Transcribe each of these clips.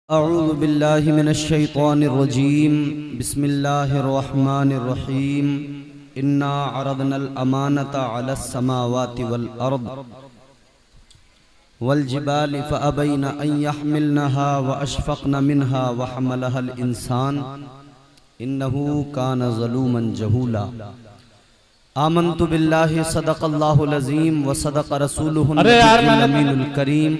अऊज़ु बिल्लाहि मिनश्शैतानिर्रजीम बिस्मिल्लाहिर्रहमानिर्रहीम इन्ना अरदनल अमानता अलस समावाति वल अर्द वल जिबालि फअबैन अन यहमिलनहा व अशफक़न मिनहा व हमलहल इंसान इन्नहु कान ज़लूमन जहूला। आमन्तु बिल्लाहि सदक़ल्लाहुल अज़ीम व सदक़ रसूलुहुल अमीनुल करीम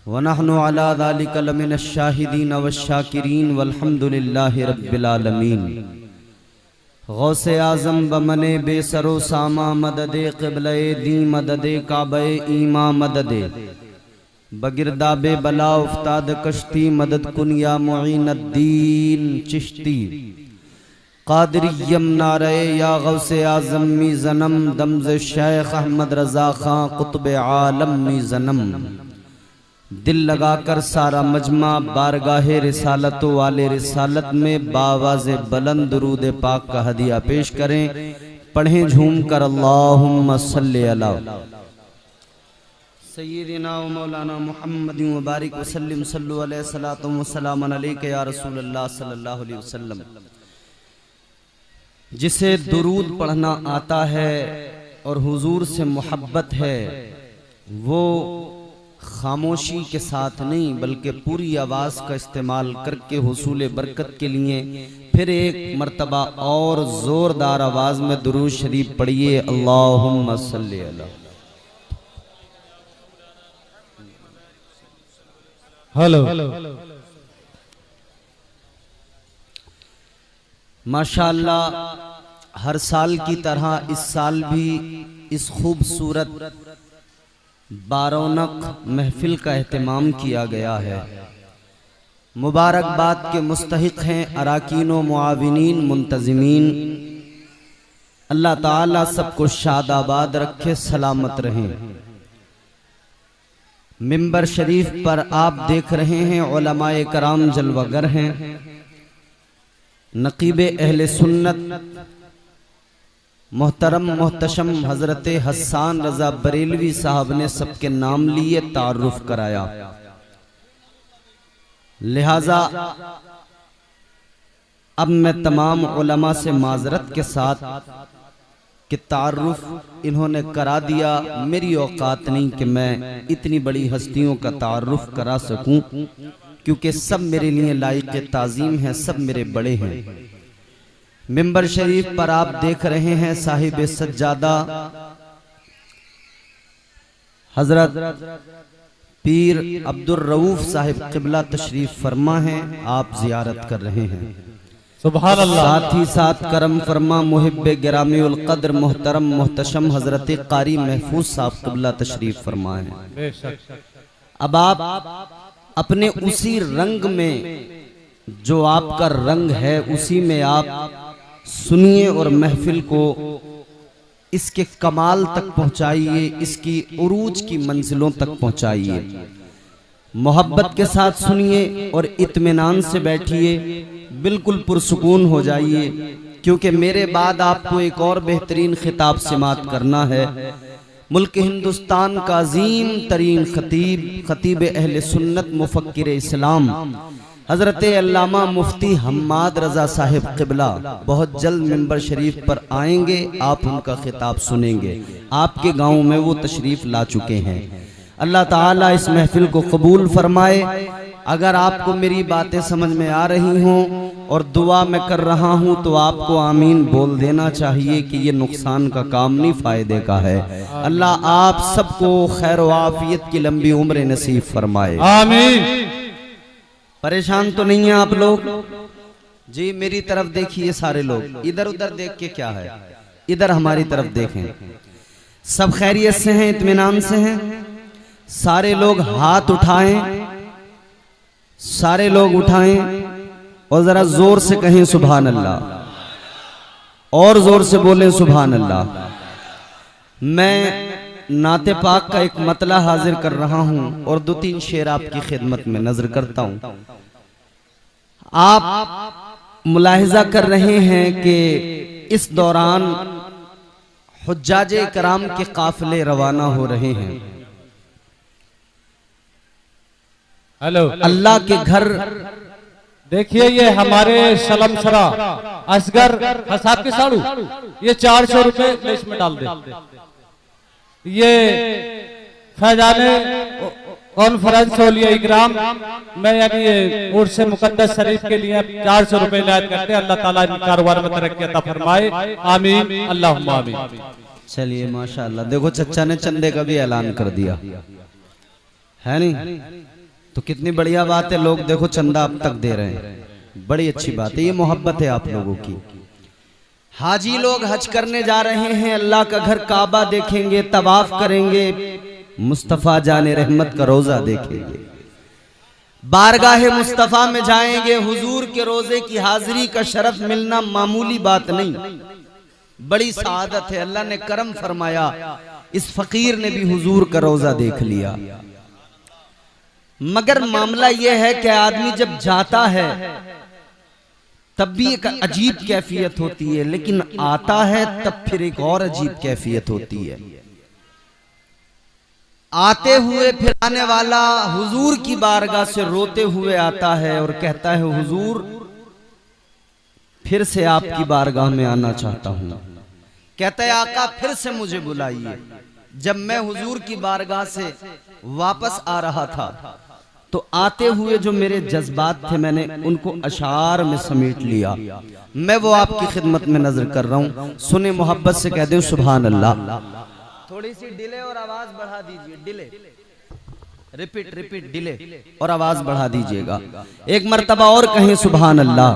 व नहनु अला ज़ालिका लमिनश शाहिदीन वश्शाकिरीन वल्हम्दुलिल्लाहि रब्बिल आलमीन। गौसे आज़म बमने बेसरो सामा मददे क़िबले दी मददे काबे ईमा मददे बगिरदाबे बला उफ्ताद कश्ती मदद कुनिया मुईनुद्दीन चिश्ती कादरियम नारे या गौसे आज़म मी ज़नम दमज़ शेख अहमद रज़ा खां कुतुब आलम मी ज़नम। दिल लगाकर सारा मजमा बारगाहे रिसालत वाले रिसालत में बावाज़े बुलंद दुरूद पाक का हदिया पेश करें। पढ़ें झूम कर अल्लाहुम्मा सल्ली अला सय्यिदिना व मौलाना मुहम्मदिन व बारिक व सल्लिम सल्लु अलैहि सलातु व सलामन अलैका या रसूलल्लाह सल्लल्लाहु अलैहि वसल्लम। जिसे दुरूद पढ़ना आता है और हुजूर से मोहब्बत है वो खामोशी के साथ नहीं बल्कि पूरी आवाज़ का इस्तेमाल करके हुसूल बरकत के लिए फिर एक मर्तबा और ज़ोरदार आवाज़ में दुरूद शरीफ पढ़िए। अल्लाहुम्मा सल्ली अला। हेलो माशाअल्लाह, हर साल की तरह इस साल भी इस खूबसूरत बारौनक महफिल का एहतमाम किया गया है। मुबारकबाद के मुस्तहिक हैं अराकीन व मुआविनीन मुंतज़िमीन। अल्लाह ताला सबको शादाबाद रखे, सलामत रहें। मिंबर शरीफ पर आप देख रहे हैं उलमाए कराम जलवागर हैं। नकीबे अहले सुन्नत मोहतरम मोहतशम हजरत हसन रजा बरेलवी साहब ने सबके नाम लिए तारुफ कराया। लिहाजा अब मैं तमाम उलमा से माजरत के साथ कि तारुफ इन्होंने करा दिया, मेरी औकात नहीं कि मैं इतनी बड़ी हस्तियों का तारुफ करा सकूं, क्योंकि सब मेरे लिए लायक ताज़ीम हैं, सब मेरे बड़े हैं। मिंबर शरीफ पर आप देख रहे हैं साहिब सज्जादा हजरत पीर अब्दुल रऊफ साहिब क़िबला तशरीफ फरमा हैं, आप जियारत कर रहे हैं। सुभान अल्लाह। साथ ही साथ करम फरमा मुहिब्बे गिरामी उल क़द्र मोहतरम मोहतशम हजरत कारी महफूज साहब क़िबला तशरीफ फरमा हैं। अब आप अपने उसी रंग में, जो आपका रंग है, उसी में आप सुनिए और महफिल को इसके कमाल तक पहुंचाइए, इसकी उरूज की मंजिलों तक पहुंचाइए। मोहब्बत के साथ सुनिए और इत्मीनान से बैठिए, बिल्कुल पुरसुकून हो जाइए, क्योंकि मेरे बाद आपको एक और बेहतरीन खिताब समात करना है। मुल्क हिंदुस्तान का अजीम तरीन खतीब अहले सुन्नत मुफक्किर इस्लाम हजरत अल्लामा मुफ्ती हम्माद रजा साहिब क़िबला बहुत जल्द मिंबर शरीफ पर आएंगे। आप उनका खिताब सुनेंगे। आपके गांव में वो तशरीफ ला चुके हैं। अल्लाह ताला इस महफिल को कबूल फरमाए। अगर आपको मेरी बातें समझ में आ रही हों और दुआ मैं कर रहा हूं तो आपको आमीन बोल देना चाहिए कि ये नुकसान का काम नहीं, फायदे का है। अल्लाह आप सबको खैर व आफियत की लंबी उम्र नसीब फरमाए, आमीन। परेशान तो नहीं हैं आप लोग जी? मेरी तरफ देखिए सारे लोग, इधर उधर देख के क्या है, इधर हमारी तरफ देखें। सब खैरियत से हैं, इत्मीनान से हैं? सारे लोग हाथ उठाएं, सारे लोग उठाएं और जरा जोर से कहें सुभान अल्लाह, और जोर से बोलें सुभान अल्लाह। मैं नाते पाक का एक मतला हाजिर कर रहा हूं और 2-3 शेर आपकी खिदमत में नजर करता हूं। आप मुलाहिजा कर रहे हैं कि इस दौरान हुज्जाजे कराम के काफिले रवाना हो रहे हैं। हेलो। अल्लाह के घर देखिए ये हमारे सलमसरा असगर हसाब के साड़ू ये 400 रुपए प्लेस में डाल दे। ये फैजाने कॉन्फ्रेंस होलिया इकराम मैं यानी ये उर्स मुकद्दस शरीफ के लिए 400 रुपए इनायत करते हैं। अल्लाह ताला इन कारोबार में तरक्की अता फरमाए, आमीन अल्लाहुम्मा आमीन। चलिए माशाअल्लाह, देखो चच्चा ने चंदे का भी ऐलान कर दिया है नहीं, तो कितनी बढ़िया बात है। लोग देखो चंदा अब तक दे रहे हैं, बड़ी अच्छी बात है, ये मोहब्बत है आप लोगों की। हाजी लोग हज करने जा रहे हैं, अल्लाह का घर काबा देखेंगे, तवाफ करेंगे, मुस्तफा जाने रहमत का रोजा देखेंगे, बारगाहे मुस्तफा में जाएंगे। हुजूर के रोजे की हाजिरी का शरफ मिलना मामूली बात नहीं, बड़ी सआदत है। अल्लाह ने करम फरमाया, इस फकीर ने भी हुजूर का रोजा देख लिया। मगर मामला यह है कि आदमी जब जाता है तब भी एक अजीब कैफियत होती है, लेकिन आता है तब फिर एक और अजीब कैफियत होती है। आते हुए फिर आने वाला हुजूर की बारगाह से रोते हुए आता है और कहता है, हुजूर फिर से आपकी बारगाह में आना चाहता हूं। कहता है, आका फिर से मुझे बुलाइए। जब मैं हुजूर की बारगाह से वापस आ रहा था तो आते हुए जो मेरे जज्बात थे मैंने उनको अशार में समेट लिया। मैं वो आपकी खिदमत में नजर कर रहा हूं, सुने मोहब्बत से कह दे सुभान अल्लाह। थोड़ी सी डिले और आवाज बढ़ा दीजिए, डिले रिपीट रिपीट डिले और आवाज बढ़ा दीजिएगा। एक मर्तबा और कहें सुभान अल्लाह।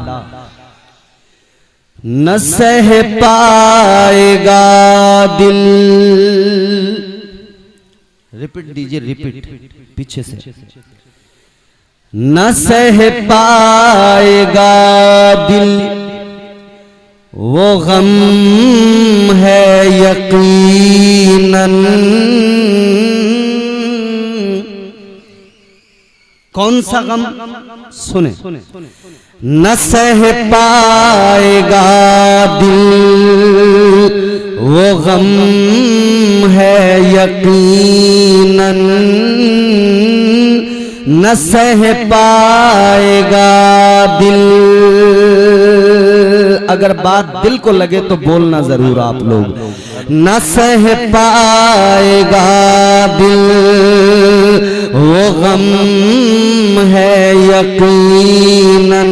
न सह पाएगा दिल, रिपीट दीजिए, रिपीट पीछे से। न सह पाएगा दिल वो गम है यकीनन। कौन सा गम? सुने। न सह पाएगा दिल वो गम है यकीनन, न सह पाएगा दिल। अगर बात दिल को लगे तो बोलना जरूर आप लोग। न सह पाएगा दिल वो गम है यकीनन,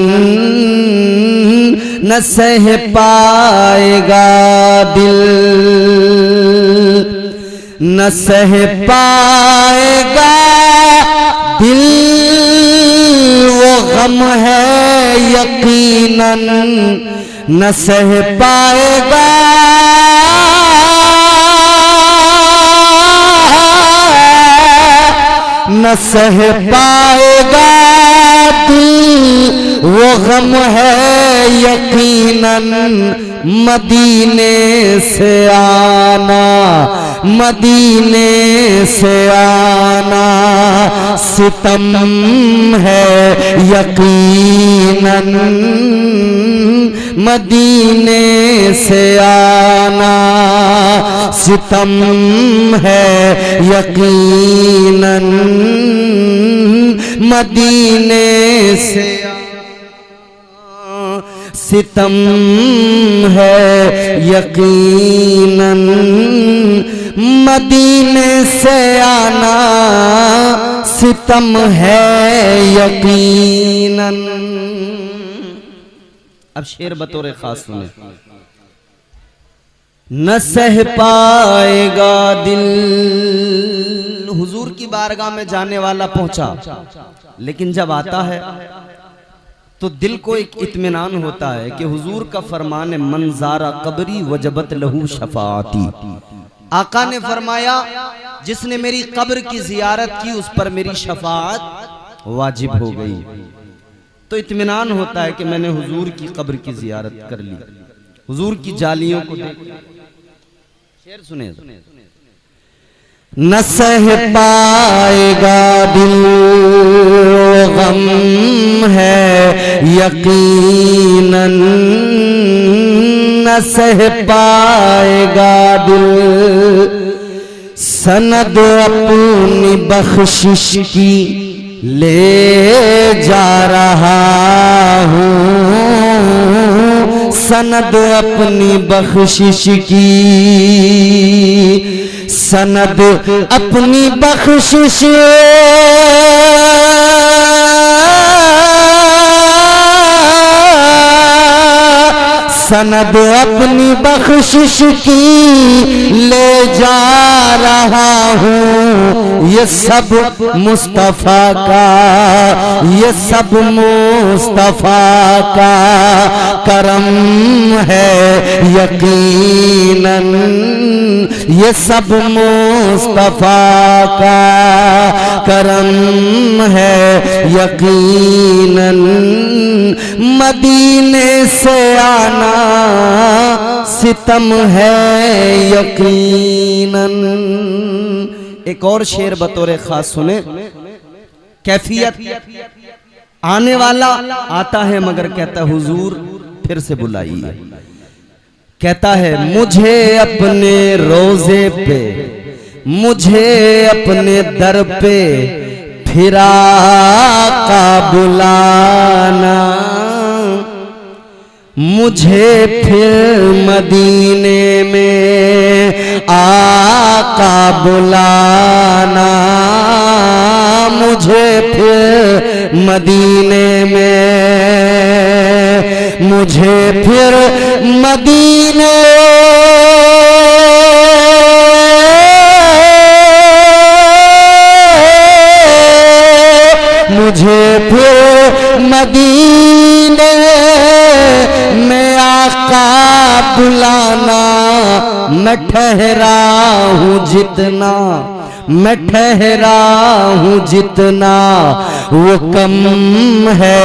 न सह पाएगा दिल, न सह पाएगा दिल वो गम है यकीनन, न सह पाएगा न सह पाएगा दिल वो गम है यकीनन। मदीने से आना, मदीने से आना सितम है यकीनन, मदीने से आना सितम है यकीनन, मदीने से सितम है यकीनन, मदीने से आना सितम है यकीनन। अब शेर बतौर खास सुने। न सह पाएगा दिल, हुजूर की बारगाह में जाने वाला पहुंचा, लेकिन जब आता है तो दिल को एक इत्मीनान होता है कि हुजूर का फरमान मंजारा कबरी वजबत लहू शफाअती। आका ने फरमाया जिसने मेरी कब्र की जियारत की उस पर मेरी शफाअत वाजिब हो गई। तो इत्मीनान होता है कि मैंने हुजूर की कब्र की जियारत कर ली, हुजूर की जालियों को देख। शेर सुने। न सह पाएगा दिल गम है यकीनन, न सह पाएगा दिल सनद अपनी बख्शिश की ले जा रहा हूँ सनद अपनी बख्शिश की, सनद अपनी बख्शिश सनद अपनी बख्शिश की ले जा रहा हूँ। ये सब मुस्तफा का, ये सब मुस्तफा का करम है यकीनन, ये सब मुस्तफा का करम है यकीनन। मदीने से आना सितम है यकीनन। एक और शेर बतौर खास सुने। कैफियत आने वाला आता है मगर कहता हुजूर फिर से बुलाइए। कहता है मुझे अपने रोजे पे, मुझे अपने दर पे फिर आका बुलाना, मुझे फिर मदीने में आका बुलाना, मुझे फिर मदीने में, मुझे फिर मदीने मुझे फिर मदीने में आका बुलाना। मैं ठहरा हूँ जितना, मैं ठहरा हूँ जितना वो कम है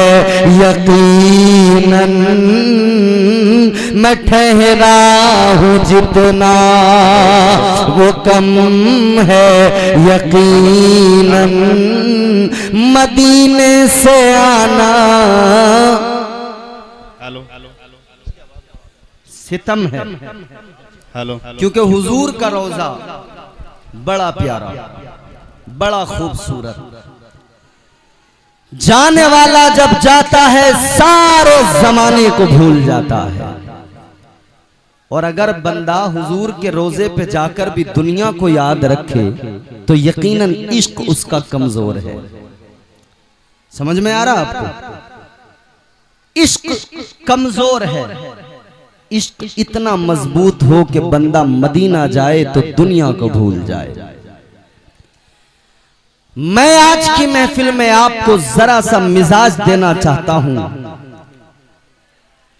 यकीनन। मैं ठहरा हूँ जितना वो कम है यकीनन। मदीने से आना सितम है, क्योंकि हुजूर का रोजा बड़ा प्यारा, बड़ा खूबसूरत। जाने वाला जब जाता है सारे जमाने को भूल जाता है। और अगर बंदा हुजूर के रोजे पे जाकर भी दुनिया को याद रखे तो यकीनन इश्क उसका कमजोर है। समझ में आ रहा आपको? इश्क कमजोर है। इश्क इतना मजबूत हो कि बंदा मदीना जाए तो दुनिया को भूल जाए। मैं आज की महफिल में आपको जरा सा मिजाज देना चाहता हूं।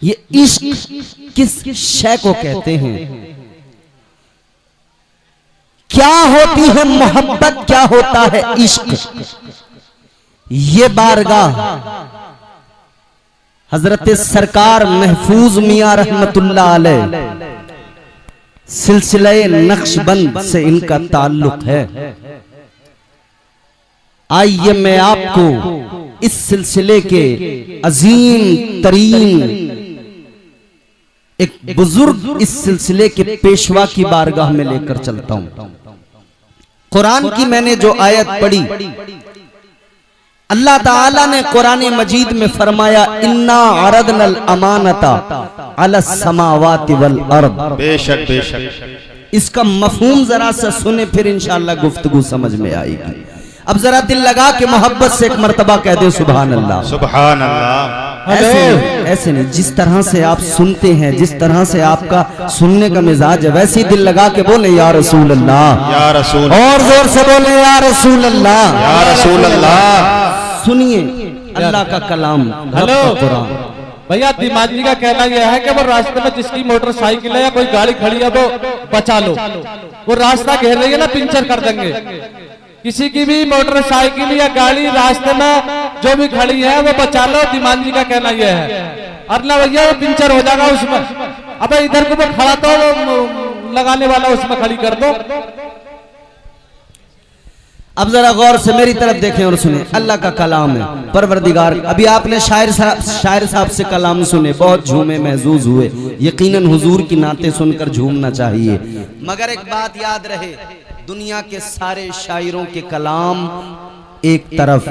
ये इश्क किस शय को कहते हैं? क्या होती है मोहब्बत, क्या होता है इश्क? ये बारगाह हजरत सरकार महफूज मियां रहमतुल्लाह अलैह सिलसिले नक्शबंद से इनका ताल्लुक है। आइए मैं आपको इस सिलसिले के अजीम तरीन एक बुजुर्ग इस सिलसिले के पेशवा की बारगाह में लेकर चलता हूं। कुरान की मैंने जो आयत पढ़ी, अल्लाह ताला ने कुरान मजीद में फरमाया इन्ना अरदनल अमानता अला समावाति वल अर्द। बेशक बेशक। इसका मफहूम जरा सा सुने फिर इंशाअल्लाह गुफ्तगू समझ में आएगी। अब जरा दिल लगा के मोहब्बत से एक मर्तबा कह दे सुभान अल्लाह। सुभान अल्लाह। ऐसे नहीं, जिस तरह से आप सुनते हैं, जिस तरह से आपका सुनने का मिजाज है, वैसे ही दिल लगा के बोले या रसूल अल्लाह, या रसूल, और जोर से बोले या रसूल अल्लाह, या रसूल अल्लाह। सुनिए अल्लाह का कलाम। हेलो भैया, दिमागी का कहना यह है कि वो रास्ते में जिसकी मोटरसाइकिल है या कोई गाड़ी खड़ी है वो बचा लो। वो रास्ता घेर रही है ना, पिंचर कर देंगे। किसी की भी मोटरसाइकिल या गाड़ी रास्ते में जो भी खड़ी है वो बचा लो। दिमागी का कहना यह है, अरला भैया वो पिंचर हो जाएगा उसमें। अब इधर को वो खड़ा तो लगाने वाला उसमें खड़ी कर दो। अब जरा गौर से मेरी तरफ देखें और सुने, अल्लाह का कलाम है परवरदिगार। अभी आपने शायर साहब से कलाम सुने, बहुत झूमे महजूज हुए। यकीनन हुजूर की नाते सुनकर झूमना चाहिए। मगर एक बात याद रहे, दुनिया के सारे शायरों के कलाम एक तरफ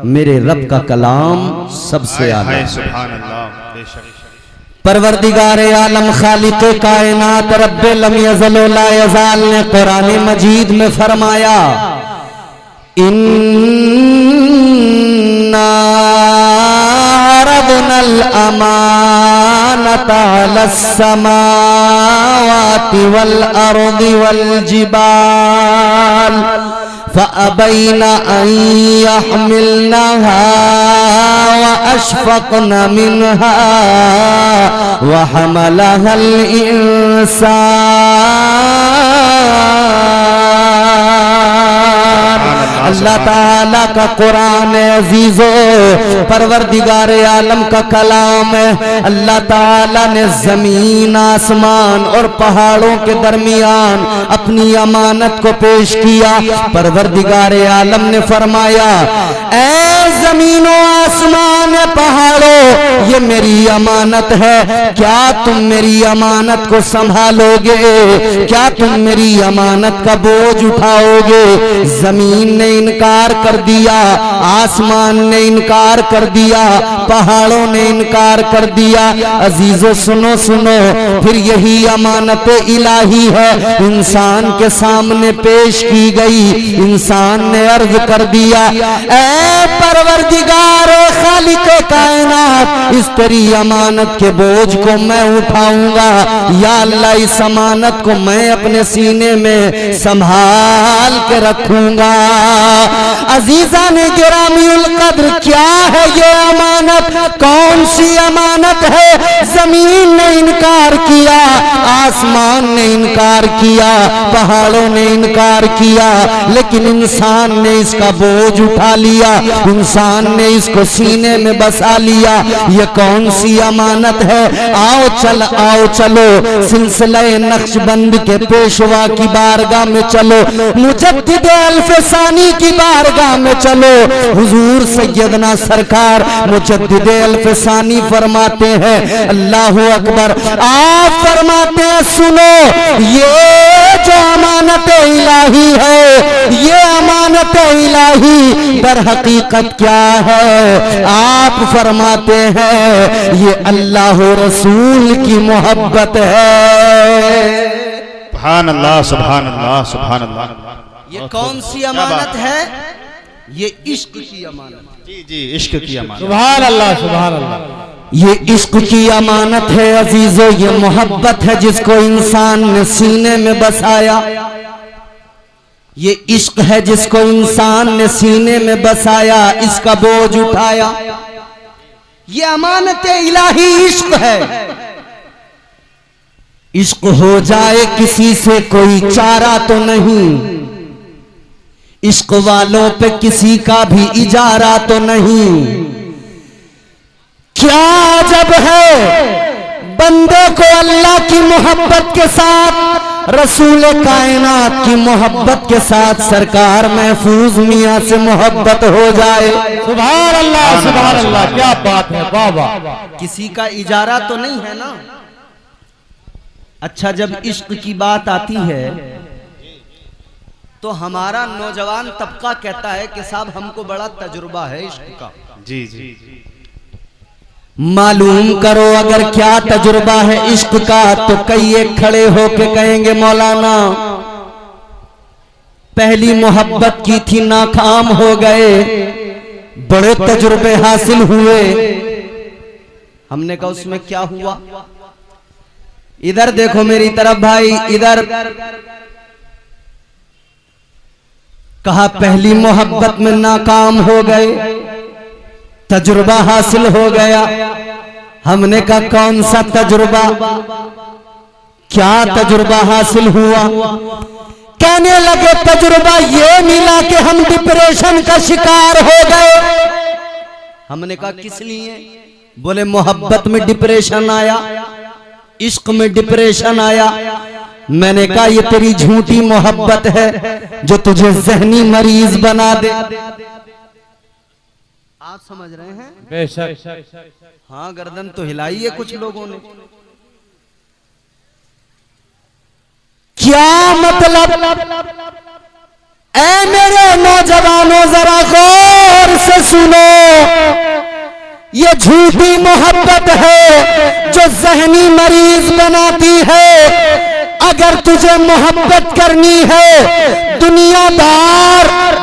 मेरे रब का कलाम सबसे आला। हाय सुभान अल्लाह। बेशक परवरदिगार आलम खालिक कायनात रब्बे लम यज़ल व ला यज़ाल ने कुरान मजीद में फरमाया, इन्ना अरदनल अमानता अलस समावाति वल अर्दि वल जिबाल फ़अबैना अन यहमिलनहा व अशफ़क़न मिनहा व हमलहल इंसान। अल्लाह ताला का कुरान अजीजो परवरदिगार आलम का कलाम है। अल्लाह ताला ने जमीन आसमान और पहाड़ों के दरमियान अपनी अमानत को पेश किया। परवरदिगार आलम ने फरमाया, ऐ जमीनों आसमान पहाड़ों, ये मेरी अमानत है, क्या तुम मेरी अमानत को संभालोगे? क्या तुम मेरी अमानत का बोझ उठाओगे? जमीन ने इनकार कर दिया, आसमान ने इनकार कर दिया, पहाड़ों ने इनकार कर दिया। अजीजों सुनो सुनो, फिर यही अमानत इलाही है इंसान के सामने पेश की गई। इंसान ने अर्ज कर दिया, ऐ परवरदिगार खालिक कायनात, इस तेरी अमानत के बोझ को मैं उठाऊंगा। या अल्लाह, इस अमानत को मैं अपने सीने में संभाल के रखूंगा। अजीजा ने गिरामीउल कद्र, क्या है ये अमानत? कौन सी अमानत है? जमीन ने इनकार किया, आसमान ने इनकार किया, पहाड़ों ने इनकार किया, लेकिन इंसान ने इसका बोझ उठा लिया, इंसान ने इसको सीने में बसा लिया। ये कौन सी अमानत है? आओ चलो सिलसिला नक्शबंद के पेशवा की बारगाह में चलो, मुजद्दिद अल्फसानी की बारगाह में चलो। हुजूर सैयदना सरकार मुजद्दिद अल्फसानी फरमाते हैं, अल्लाह अकबर, आप फरमाते हैं, सुनो, ये जो अमानत इलाही है, ये अमानत इलाही दर हकीकत क्या है? आप फरमाते हैं, ये अल्लाह रसूल की मोहब्बत है। सुभान अल्लाह सुभान अल्लाह सुभान अल्लाह। ये कौन सी अमानत है? ये इश्क की अमानत। जी जी, इश्क की अमानत। सुभान अल्लाह सुभान अल्लाह। ये इश्क की अमानत है अजीजों, ये मोहब्बत है जिसको इंसान ने सीने में बसाया। ये इश्क है जिसको इंसान ने सीने में बसाया, इसका बोझ उठाया। ये अमानत इलाही इश्क है। इश्क हो जाए किसी से कोई चारा तो नहीं, इश्क वालों पे किसी का भी इजारा तो नहीं। क्या जब है बंदे को अल्लाह की मोहब्बत के साथ, रसूल कायनात की मोहब्बत के साथ सरकार महफूज मियां से मोहब्बत हो जाए। सुभान अल्लाह सुभान अल्लाह, क्या बात है, वाह वाह। किसी का इजारा तो नहीं है ना। अच्छा, जब इश्क की बात आती है तो हमारा नौजवान तबका कहता है कि साहब हमको बड़ा तजुर्बा है इश्क का। जी जी, मालूम करो अगर क्या तजुर्बा है इश्क का, तो कई एक खड़े होके कहेंगे, मौलाना पहली मोहब्बत की थी नाकाम हो गए, बड़े तजुर्बे हासिल हुए। हमने कहा उसमें क्या हुआ? इधर देखो मेरी तरफ भाई, इधर कहा पहली मोहब्बत में नाकाम हो गए, तजुर्बा हासिल हो गया। हमने कहा कौन सा तजुर्बा, क्या तजुर्बा हासिल हुआ? कहने लगे तजुर्बा ये मिला कि हम डिप्रेशन का शिकार हो गए। हमने कहा किस लिए? बोले मोहब्बत में डिप्रेशन आया, इश्क में डिप्रेशन आया। मैंने कहा ये तेरी झूठी मोहब्बत है जो तुझे जहनी मरीज बना दे। आप समझ रहे हैं? बेशक। हाँ, गर्दन तो हिलाई है कुछ लोगों ने। क्या मतलब? ऐ मेरे नौजवानों जरा गौर से सुनो, ये झूठी मोहब्बत है जो जहनी मरीज बनाती है। अगर तुझे मोहब्बत करनी है,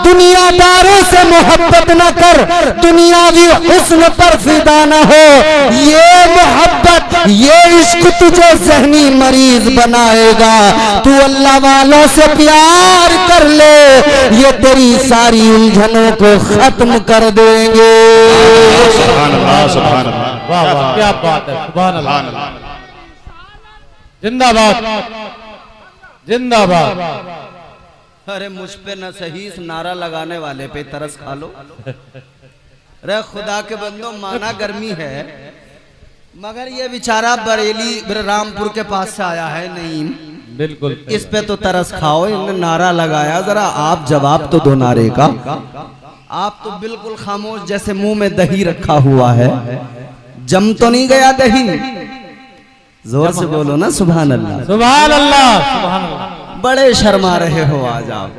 दुनियादारों से मोहब्बत न कर, दुनियावी हुस्न पर फिदा न हो। ये मोहब्बत, ये इश्क तुझे जहनी मरीज बनाएगा। तू अल्लाह वालों से प्यार कर ले, ये तेरी सारी उलझनों को खत्म कर देंगे। सुभान अल्लाह, सुभान अल्लाह। वाह वाह, क्या बात है, सुभान अल्लाह। जिंदाबाद जिंदाबाद। अरे मुझ पे न सही नारा लगाने वाले पे तरस खा लो। रे खुदा के बंदो, माना गर्मी है, मगर ये बेचारा बरेली रामपुर के पास से आया है नईम, बिल्कुल इस पे तो तरस खाओ। इन्होंने नारा लगाया, जरा आप जवाब तो दो नारे का। आप तो बिल्कुल खामोश, जैसे मुंह में दही रखा हुआ है। जम तो नहीं गया दही? जोर से बोलो ना सुभान अल्लाह, सुभान अल्लाह, सुभान अल्लाह। बड़े शर्मा रहे हो आज आप।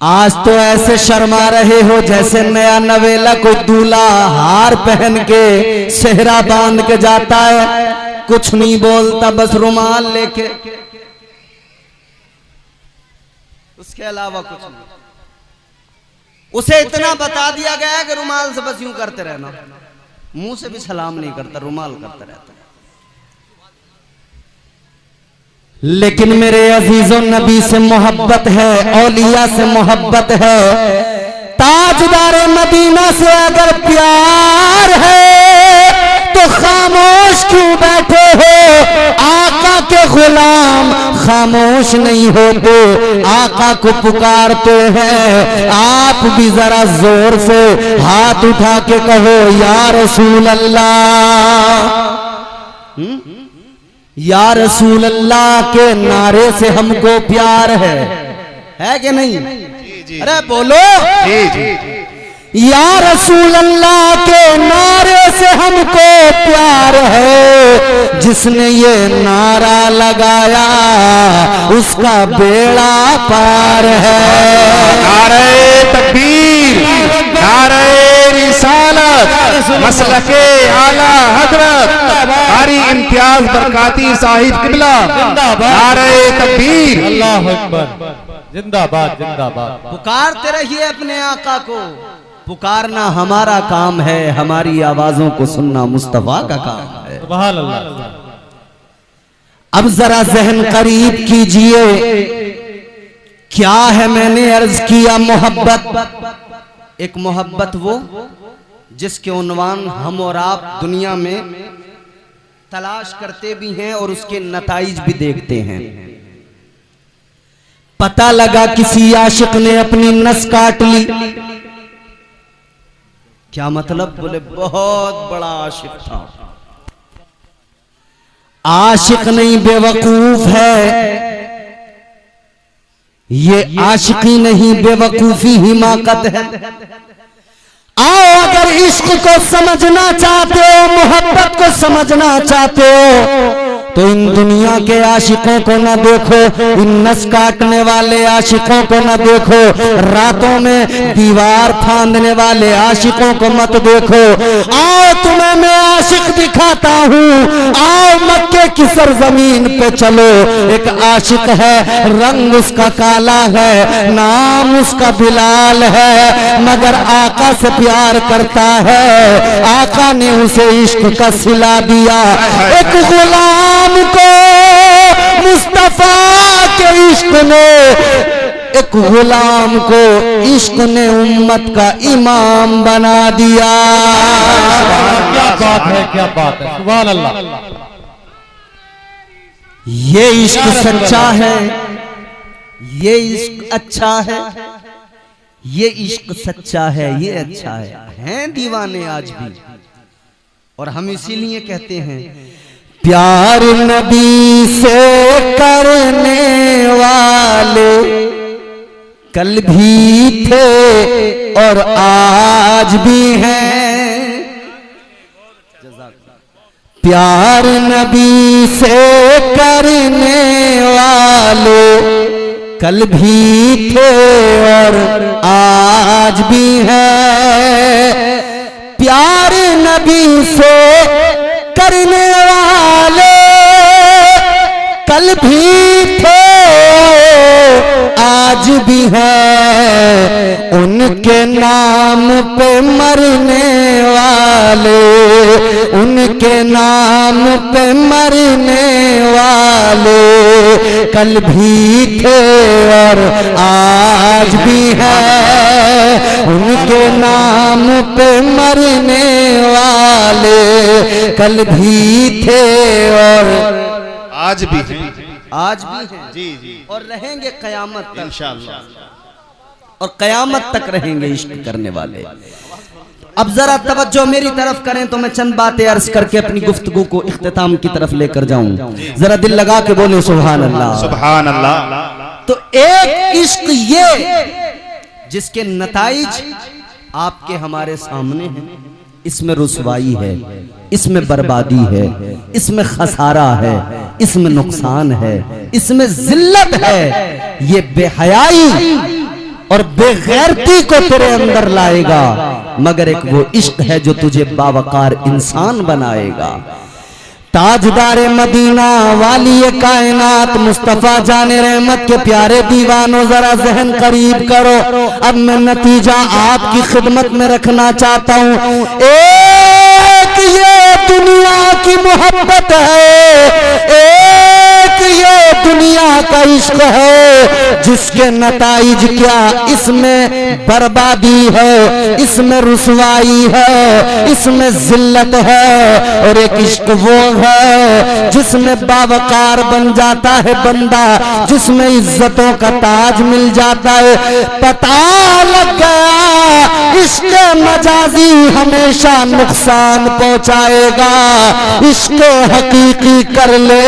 आज तो ऐसे शर्मा रहे हो जैसे नया नवेला कोई दूल्हा हार पहन के सेहरा बांध के जाता है, कुछ नहीं बोलता, बस रुमाल लेके, उसके अलावा कुछ नहीं। उसे इतना बता दिया गया है कि रुमाल से बस यूं करते रहना, मुंह से भी सलाम नहीं करता, रुमाल करता रहता। लेकिन मेरे अजीजों, नबी से मोहब्बत है, औलिया से मोहब्बत है, ताजदारे मदीना से अगर प्यार है तो खामोश क्यों बैठे हो? आका के गुलाम खामोश नहीं होते, आका को पुकारते हैं। आप भी जरा जोर से हाथ उठा के कहो, या रसूल अल्लाह, या रसूल अल्लाह के नारे से हमको प्यार है कि नहीं? अरे बोलो, जी जी। या रसूल अल्लाह के नारे से हमको प्यार है। जिसने ये नारा लगाया उसका बेड़ा पार है। नारे तकबीर, नारे रिसालत, मसलके आला हजरत कारी इम्तियाज बरकाती साहिब किबला, नारे तकबीर, अल्लाह अकबर, जिंदाबाद जिंदाबाद। पुकारते रहिए अपने आका को, पुकारना हमारा काम है, हमारी आवाजों को सुनना मुस्तफा का काम है। सुभान अल्लाह। अब जरा जहन करीब कीजिए, क्या है मैंने अर्ज किया मोहब्बत। एक मोहब्बत वो जिसके उन्वान हम और आप दुनिया में तलाश करते भी हैं और उसके नताइज भी देखते हैं। पता लगा किसी आशिक ने अपनी नस काट ली, क्या मतलब? बोले बहुत बड़ा आशिक था। आशिक नहीं, बेवकूफ है ये, आशिकी नहीं बेवकूफी हिमाकत है। आओ, अगर इश्क को समझना चाहते हो, मोहब्बत को समझना चाहते हो, तो इन दुनिया के आशिकों को न देखो, इन नस काटने वाले आशिकों को न देखो, रातों में दीवार फांदने वाले आशिकों को मत देखो। आओ तुम्हें मैं आशिक दिखाता हूँ, आओ मक्के की सरजमीन पे चलो। एक आशिक है, रंग उसका काला है, नाम उसका बिलाल है, मगर आका से प्यार करता है। आका ने उसे इश्क का सिला दिया। एक गुलाम को मुस्तफा के इश्क ने, एक गुलाम को इश्क ने उम्मत का इमाम बना दिया। क्या बात है, क्या बात है, सुभान अल्लाह। ये इश्क सच्चा है, ये इश्क अच्छा है, ये इश्क सच्चा है, ये अच्छा है। हैं दीवाने आज भी, और हम इसीलिए कहते हैं प्यार नबी से करने वाले कल भी थे और आज भी हैं। प्यार नबी से करने वाले कल भी थे और आज भी है, प्यार नबी से करने वाले कल भी थे आज भी है, उनके नाम पे मरने वाले, उनके नाम पे मरने वाले कल भी थे और आज भी है, उनके नाम पे मरने वाले कल भी थे और आज भी है, आज भी हैं जी जी, और रहेंगे कयामत तक इंशाअल्लाह। और कयामत तक रहेंगे इश्क करने वाले। अब जरा तवज्जो मेरी तरफ करें तो मैं चंद बातें अर्ज करके अपनी गुफ्तगू को इख्तिताम की तरफ लेकर जाऊं। जरा दिल लगा के बोले सुभान अल्लाह, सुभान अल्लाह। तो एक इश्क ये जिसके नताइज आपके हमारे सामने हैं, इसमें रुसवाई है, इसमें बर्बादी है, इसमें खसारा है, इसमें नुकसान है, इसमें जिल्लत है। ये बेहयाई और बेगैरती को तेरे अंदर लाएगा, मगर एक वो इश्क है जो तुझे बावकार इंसान बनाएगा। ताजदारे मदीना वाली कायनात मुस्तफा जाने रहमत के प्यारे दीवानों, जरा जहन करीब करो। अब मैं नतीजा आपकी खिदमत में रखना चाहता हूँ। एक ये दुनिया की मोहब्बत है, एक ये दुनिया का इश्क है जिसके नताइज क्या, इसमें बर्बादी है, इसमें रुसवाई है, इसमें जिल्लत है। और एक इश्क वो है जिसमें बावकार बन जाता है बंदा, जिसमें इज्जतों का ताज मिल जाता है। पता लग गया इश्क मजाजी हमेशा नुकसान पहुंचाएगा, इश्क हकीकी कर ले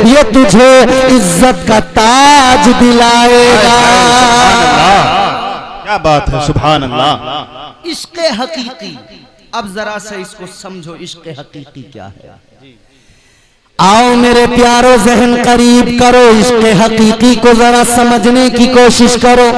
ये तुझे इज्जत का ताज दिलाएगा। क्या बात है, सुभान अल्लाह। इश्क हकीकी, अब जरा से इसको समझो, इश्क हकीकी क्या है। आओ मेरे प्यारो जहन करीब करो, इश्क हकीकी को जरा समझने की कोशिश करो।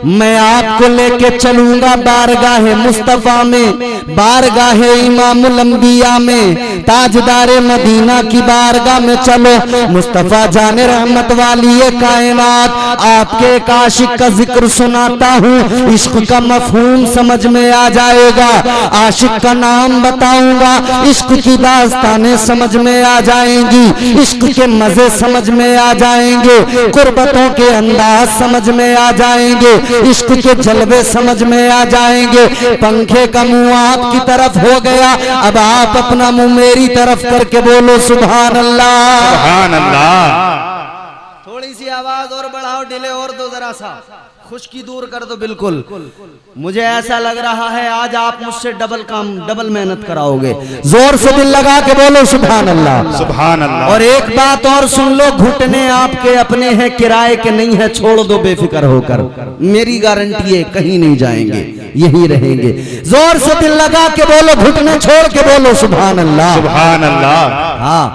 मैं आपको लेके चलूंगा बारगाहे मुस्तफा में, बारगाहे इमामुल अंबिया में, ताजदारे मदीना की बारगाह में चलो। मुस्तफा जाने रहमत वाली ये कायनात, आपके एक आशिक का जिक्र सुनाता हूँ, इश्क का मफहूम समझ में आ जाएगा। आशिक का नाम बताऊंगा, इश्क की दास्तानें समझ में आ जाएंगी, इश्क के मजे समझ में आ जाएंगे, कुर्बतों के अंदाज समझ में आ जाएंगे, इश्क के जलवे समझ में आ जाएंगे। पंखे का मुंह आपकी तरफ हो गया, अब आप अपना मुंह मेरी तरफ करके बोलो सुभान अल्लाह, सुभान अल्लाह। थोड़ी सी आवाज और बढ़ाओ, डिले और दो, जरा सा खुशकी दूर कर दो। बिल्कुल मुझे ऐसा लग रहा है आज आप मुझसे डबल काम, डबल मेहनत कराओगे। जोर से दिल लगा के बोलो सुभान अल्लाह, सुभान अल्लाह। और एक बात और सुन लो, घुटने आपके अपने हैं, किराए के नहीं है, छोड़ दो बेफिक्र होकर, मेरी गारंटी है कहीं नहीं जाएंगे, यही रहेंगे। जोर से दिल लगा के बोलो, घुटने छोड़ के बोलो सुभान अल्लाह, सुभान अल्लाह। हाँ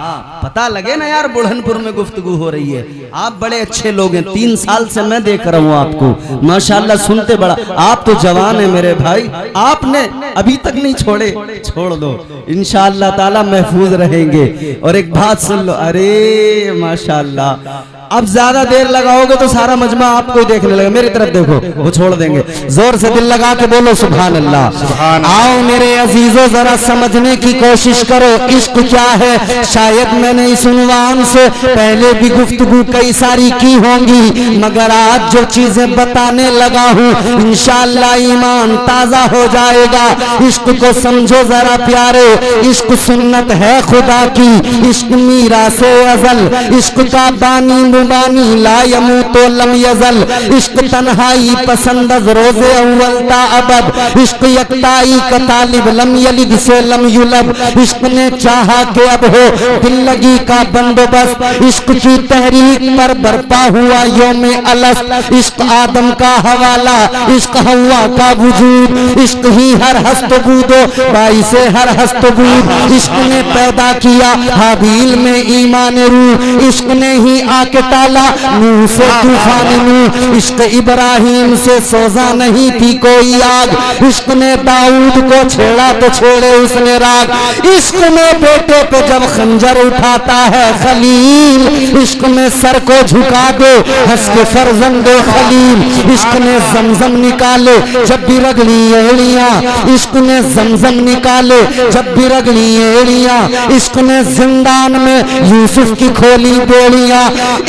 पता लगे ना यार, बुढ़नपुर में गुफ्तगू हो रही है। आप बड़े अच्छे लोग हैं, 3 साल से मैं देख रहा हूँ आपको, माशाल्लाह सुनते बड़ा, आप तो जवान है मेरे भाई, आपने अभी तक नहीं छोड़े, छोड़ दो इंशाअल्लाह ताला महफूज रहेंगे। और एक बात सुन लो, अरे माशाल्लाह, अब ज्यादा देर लगाओगे तो सारा मजमा आपको ही देखने लगे, मेरी तरफ देखो, वो छोड़ देंगे। जोर से दिल लगा के बोलो सुभान अल्लाह, सुभान। आओ मेरे अजीजों जरा समझने की कोशिश करो, इश्क क्या है। शायद मैंने इस उन्वान से पहले भी गुफ्तगू कई सारी की होंगी, मगर आज जो चीजें बताने लगा हूँ इंशाअल्लाह ईमान ताजा हो जाएगा। इश्क को समझो जरा प्यारे, इश्क सुन्नत है खुदा की, इश्क मीरा से अजल, इश्क का बानी मुबानी ला यमूतो लम यजल, इश्क तन्हाई पसंद रोज़े अव्वल ता अबद, इश्क यकताई का तालिब लम यलिद से लम युलब, इश्क ने चाहा के अब हो दिल लगी का बंदोबस्त, इश्क की तहरीक पर बरपा हुआ योम अलस्त, इश्क आदम का हवाला, इश्क हवा का वजूद, इश्क ही हर हस्तबूदो बाई से हर हस्तबूद, इश्क ने पैदा किया हाबील में ईमान रूह, इश्क ने ही आके टाला नूह से तूफान नूह, इश्क इब्राहिम से सोजा नहीं थी कोई आग, इश्क ने दाऊद को छेड़ा तो छेड़े उसने राग, इश्क में बेटे पे जब खंजर उठाता है खलील, इश्क में सर को झुका दो हंस के फर्जंदे खलील, इश्क ने जमजम निकाले जब भी रगड़ी एड़ियां, इश्क ने जमजम निकाले जब भी रगड़ी एड़ियां, इश्क ने जिंदान में यूसुफ की खोली बेड़ियां,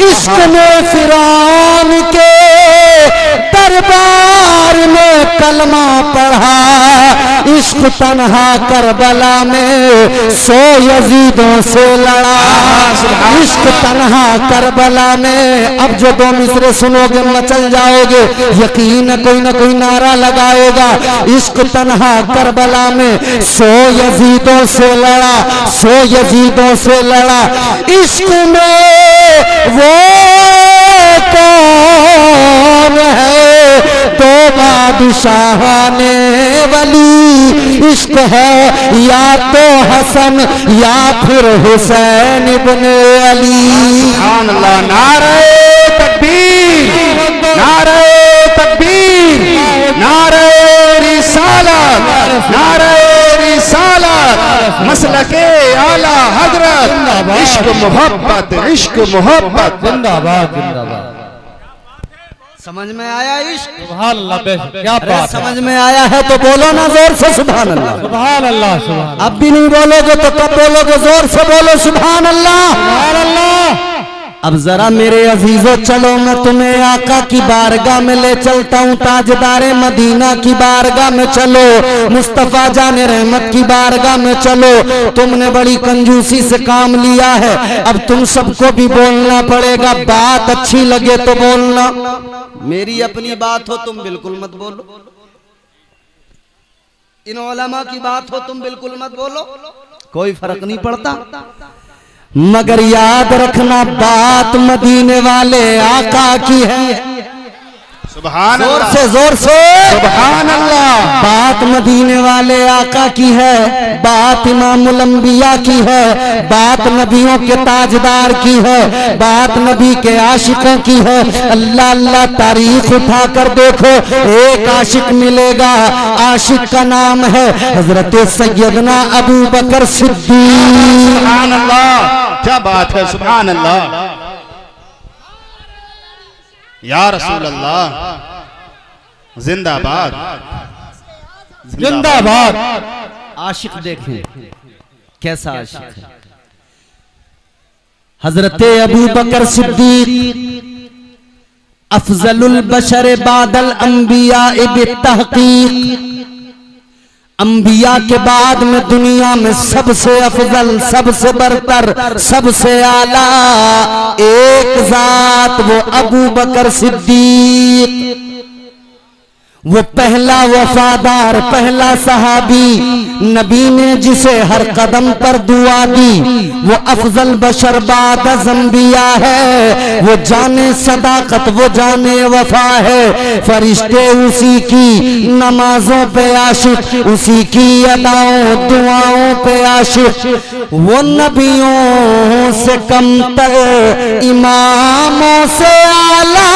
इश्क ने फिरौन के दरबार में कलमा पढ़ा, इश्क तन्हा करबला में 100 यजीदों से लड़ा, इश्क तन्हा करबला में। अब जो 2 मिसरे सुनोगे मचल जाओगे, यकीन कोई ना कोई नारा लगाएगा, इश्क तन्हा करबला में 100 यजीदों से लड़ा, 100 यजीदों से लड़ा, इश्क में वो कौन है तो बादशाह ने वली, इश्क है या तो हसन या फिर हुसैन इब्ने अली। सुभान अल्लाह, नारे तकबीर, नारे तकबीर, नारे रिसालत, नारे रिसालत, मसलके आला हजरत, इश्क मोहब्बत, इश्क मोहब्बत। जिंदाबाद जिंदाबाद। समझ में आया इश्क? सुभान अल्लाह, क्या अरे बात है। समझ में आया है तो बोलो ना जोर से सुभान अल्लाह। सुभान अल्लाह सुभान अब भी नहीं बोलोगे तो कब बोलोगे? जोर से बोलो सुभान अल्लाह। अल्लाह। अब जरा मेरे अजीजों चलो मैं तुम्हें आका की बारगाह में ले चलता हूँ, ताजदारे मदीना की बारगाह में चलो, मुस्तफा जाने रहमत की बारगाह में चलो। तुमने बड़ी कंजूसी से काम लिया है, अब तुम सबको भी बोलना पड़ेगा, बात अच्छी लगे तो बोलना, मेरी अपनी बात हो तुम बिल्कुल मत बोलो, इन उलमा की बात हो तुम बिल्कुल मत बोलो, कोई फर्क नहीं पड़ता। मगर याद रखना बात मदीने वाले आका की है। सुभान जोर अल्लाह, से जोर से सुभान अल्लाह। बात मदीने वाले आका की है, बात इमामुल अंबिया की है, बात नबियों के ताजदार की है, बात नबी के आशिकों की है। अल्लाह अल्लाह तारीख उठा कर देखो, एक आशिक मिलेगा, आशिक का नाम है हजरत सैयदना अबू बकर सिद्दीक। सुभान अल्लाह, क्या बात है, सुभान अल्लाह, या रसूल अल्लाह, जिंदाबाद जिंदाबाद। आशिक देखें कैसा आशिक है, हजरत अबू बकर सिद्दीक अफजलुल बशर बादल अंबिया बित्तहकीक, अंबिया के बाद में दुनिया में सबसे अफजल, सबसे बरतर, सबसे आला एक जात वो अबू बकर सिद्दीक, वो पहला वफादार, पहला सहाबी, नबी ने जिसे हर कदम पर दुआ दी, वो अफजल बशर बाद अंबिया है, वो जाने सदाकत, वो जाने वफा है, फरिश्ते उसी की नमाजों पे आशिक, उसी की अदाओं दुआओं पे आशिक, वो नबियों से कमतर, इमामों से आला,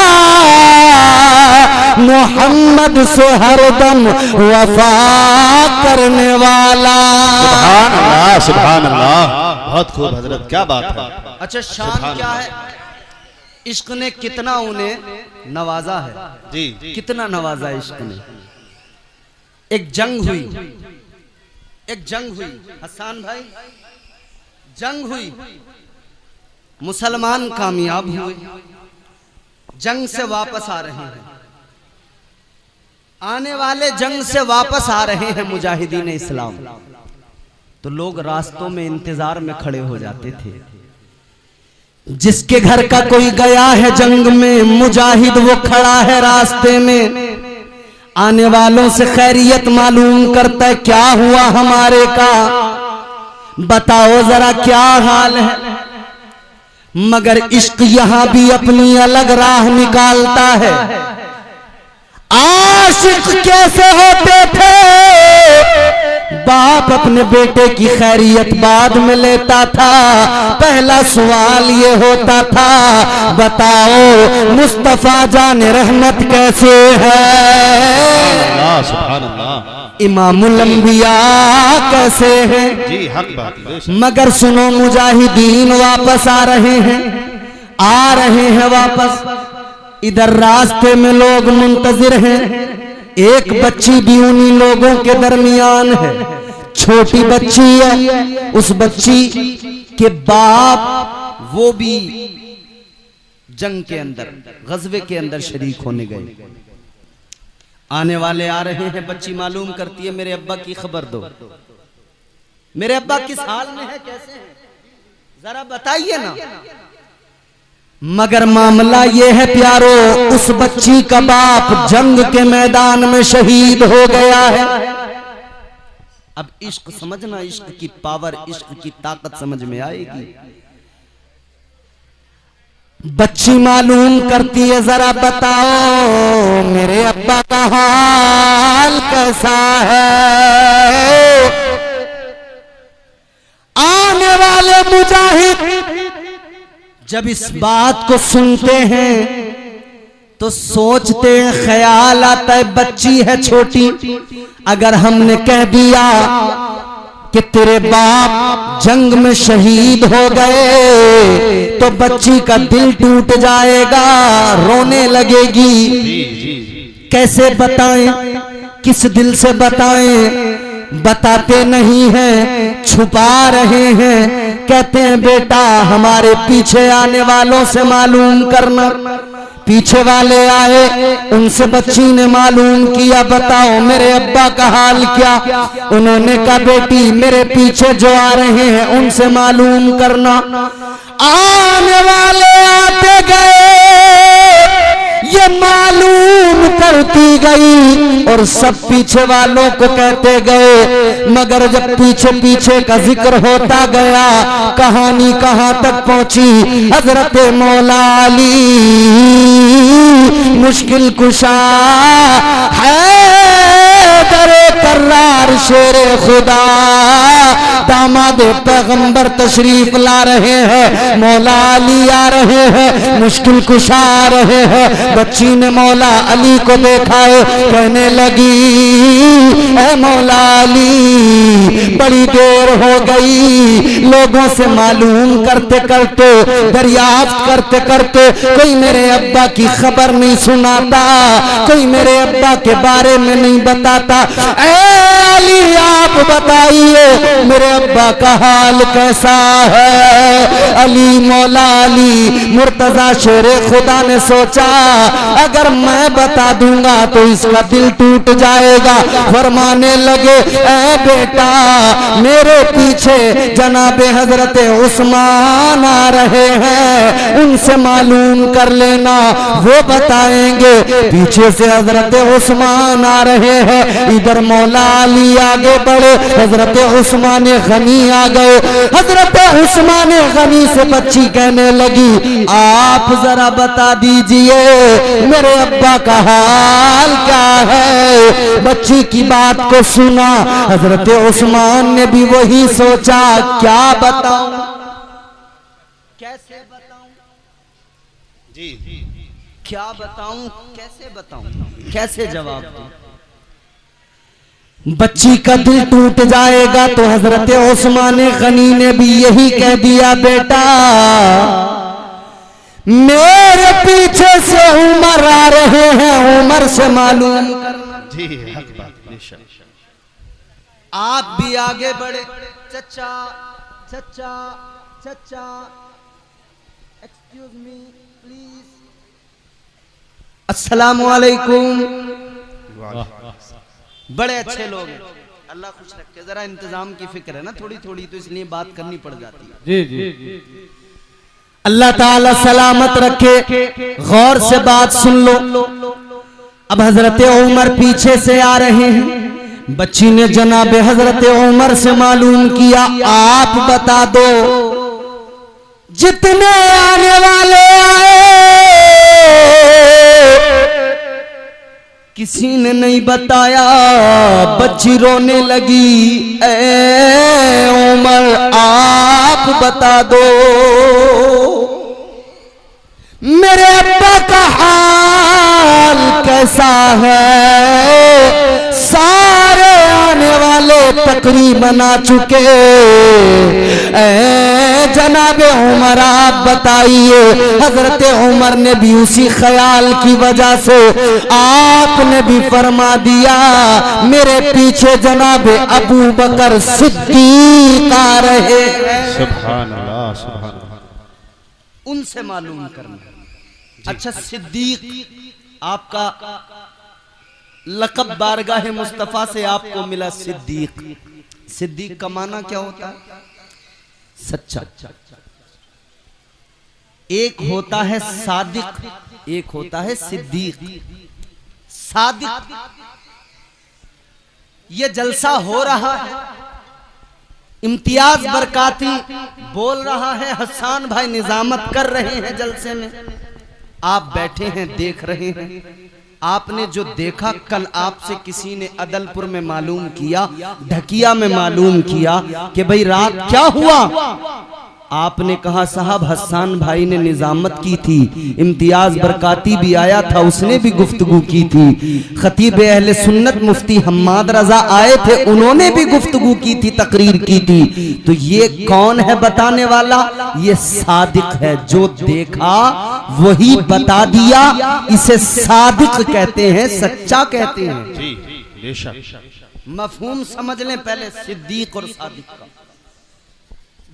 मोहम्मद से हरदम वफा करने वाला। सुभान अल्लाह, सुभान अल्लाह, बहुत खूब हजरत, क्या बात है। अच्छा शान क्या है, इश्क ने कितना उन्हें नवाजा है जी, कितना नवाजा इश्क ने। एक जंग हुई, एक जंग हुई हसन भाई, जंग हुई, मुसलमान कामयाब हुए, जंग से वापस आ रहे हैं, आने वाले जंग से वापस आ रहे हैं मुजाहिदीन इस्लाम, तो लोग रास्तों में इंतजार में खड़े हो जाते थे, जिसके घर का कोई गया है जंग में, मुजाहिद वो खड़ा है रास्ते में, आने वालों से खैरियत मालूम करता है, क्या हुआ हमारे का, बताओ जरा क्या हाल है। मगर इश्क यहां भी अपनी अलग राह निकालता है। आशिक कैसे होते थे बाप अपने बेटे की खैरियत बाद में लेता था। पहला सवाल ये होता था, बताओ मुस्तफा जान रहमत कैसे है, अल्लाह सुभान अल्लाह, इमामुल अंबिया कैसे है। जी हक बात है, बेशक। मगर सुनो मुजाहिदीन वापस आ रहे हैं वापस। इधर रास्ते में लोग मुंतजिर हैं। एक बच्ची भी उन्हीं लोगों के दरमियान है, छोटी बच्ची है। उस बच्ची के बाप वो भी जंग के अंदर, गज़वे के अंदर शरीक होने गए। आने वाले आ रहे हैं, बच्ची मालूम करती है मेरे अब्बा की खबर दो, मेरे अब्बा किस हाल में है, कैसे हैं, जरा बताइए ना। मगर मामला ये है प्यारो, उस बच्ची का बाप जंग के मैदान में शहीद हो गया है। अब इश्क समझना, इश्क की पावर, इश्क की ताकत समझ में आएगी। बच्ची मालूम करती है, जरा बताओ मेरे अब्बा का हाल कैसा है। आने वाले मुजाहिद जब इस बात को सुनते हैं तो सोचते हैं, ख्याल आता है बच्ची है छोटी, अगर हमने कह दिया कि तेरे बाप जंग में शहीद हो गए तो बच्ची का दिल टूट जाएगा, रोने लगेगी। कैसे बताएं, किस दिल से बताएं, बताते नहीं हैं, छुपा रहे हैं। कहते हैं बेटा हमारे पीछे आने वालों से मालूम करना। पीछे वाले आए, उनसे बच्ची ने मालूम किया, बताओ मेरे अब्बा का हाल क्या। उन्होंने कहा बेटी मेरे पीछे जो आ रहे हैं उनसे मालूम करना। आने वाले आते गए, ये मालूम करती गई और सब पीछे वालों को कहते गए। मगर जब पीछे पीछे का जिक्र होता गया, कहानी कहां तक पहुंची, हजरत मौला अली मुश्किल कुशा हैदरे कर्रार शेरे खुदा दामाद पैगंबर तशरीफ ला रहे हैं। मौला अली आ रहे हैं, मुश्किल कुशा आ रहे हैं। बच्ची ने मौला अली को देखा है, कहने लगी ऐ मौला अली बड़ी देर हो गई, लोगों से मालूम करते करते, दरियाफ्त करते करते कोई मेरे अब्बा की खबर नहीं सुनाता, कोई मेरे अब्बा के बारे में नहीं बताता। ऐ अली आप बताइए मेरे अब्बा का हाल कैसा है। अली मौला अली मुर्तजा शेरे खुदा ने सोचा अगर मैं बता दूंगा तो इसका दिल टूट जाएगा। फरमाने लगे ऐ बेटा मेरे पीछे जनाबे हजरत उस्मान आ रहे हैं, उनसे मालूम कर लेना, वो बताएंगे। पीछे से हजरत उस्मान आ रहे हैं, इधर मौला अली आगे बढ़े, हजरत उस्मान गनी आ गए। हजरत उस्मान गनी से बच्ची कहने लगी आप जरा बता दीजिए मेरे अब्बा का हाल क्या है। बच्ची की बात को सुना, हजरत उस्मान ने भी वही सोचा क्या बताऊं, कैसे बताऊं, जी क्या बताऊं, कैसे बताऊं, कैसे जवाब दूं। बच्ची का दिल टूट जाएगा। तो हजरत उस्मान गनी ने भी यही कह दिया बेटा मेरे पीछे से उमर आ रहे हैं, उमर से मालूम करना। जी हक बात, बेशक। आप भी आगे बढ़े, चचा चचा चचा एक्सक्यूज मी प्लीज, अस्सलाम वालेकुम। बड़े अच्छे लोग हैं, अल्लाह खुश रखे। जरा इंतजाम की फिक्र है ना थोड़ी थोड़ी, तो इसलिए बात करनी पड़ जाती है। जी जी अल्लाह ताला सलामत रखे। गौर से बात सुन लो। अब हजरत उमर पीछे से आ रहे हैं। बच्ची ने जनाब हजरत उमर से मालूम किया आप बता दो जितने आने वाले आए किसी ने नहीं बताया, बच्ची रोने लगी, ऐ उमर आप बता दो मेरे अब्बा का हाल कैसा है। सारे आने वाले तकरीबन आ चुके, जनाबे उमर आप बताइए। हजरत उमर ने भी उसी ख्याल की वजह से आपने भी फरमा दिया, मेरे पीछे जनाबे अबू बकर सिद्दीक आ रहे हैं। सुभान अल्लाह, सुभान अल्लाह। उनसे मालूम करना। अच्छा, सिद्दीक आपका लक़ब बारगाह मुस्तफा से आपको मिला सिद्दीक। सिद्दीक का माना क्या होता है? सच्चा। एक होता है सादिक, एक होता है सिद्दीक। सादिक, ये जलसा हो रहा है, इम्तियाज बरकाती बोल रहा है, हसन भाई निजामत कर रहे हैं जलसे में, आप बैठे हैं देख रहे हैं। आपने जो देखा, कल आपसे किसी ने अदलपुर में मालूम किया, ढकिया में मालूम किया कि भाई रात क्या हुआ। आपने कहा साहब हसन भाई ने निजामत की थी, इम्तियाज बरकाती भी आया था, उसने भी गुफ्तगू की थी, खतीब अहले सुन्नत मुफ्ती हम्माद रजा आए थे, उन्होंने भी गुफ्तगू की थी, तकरीर की थी। तो ये कौन है बताने वाला? ये सादिक है, जो देखा वही बता दिया, इसे सादिक कहते हैं, सच्चा कहते हैं। जी, बेशक। मफहूम समझ लें पहले सिद्दीक और सादिक का।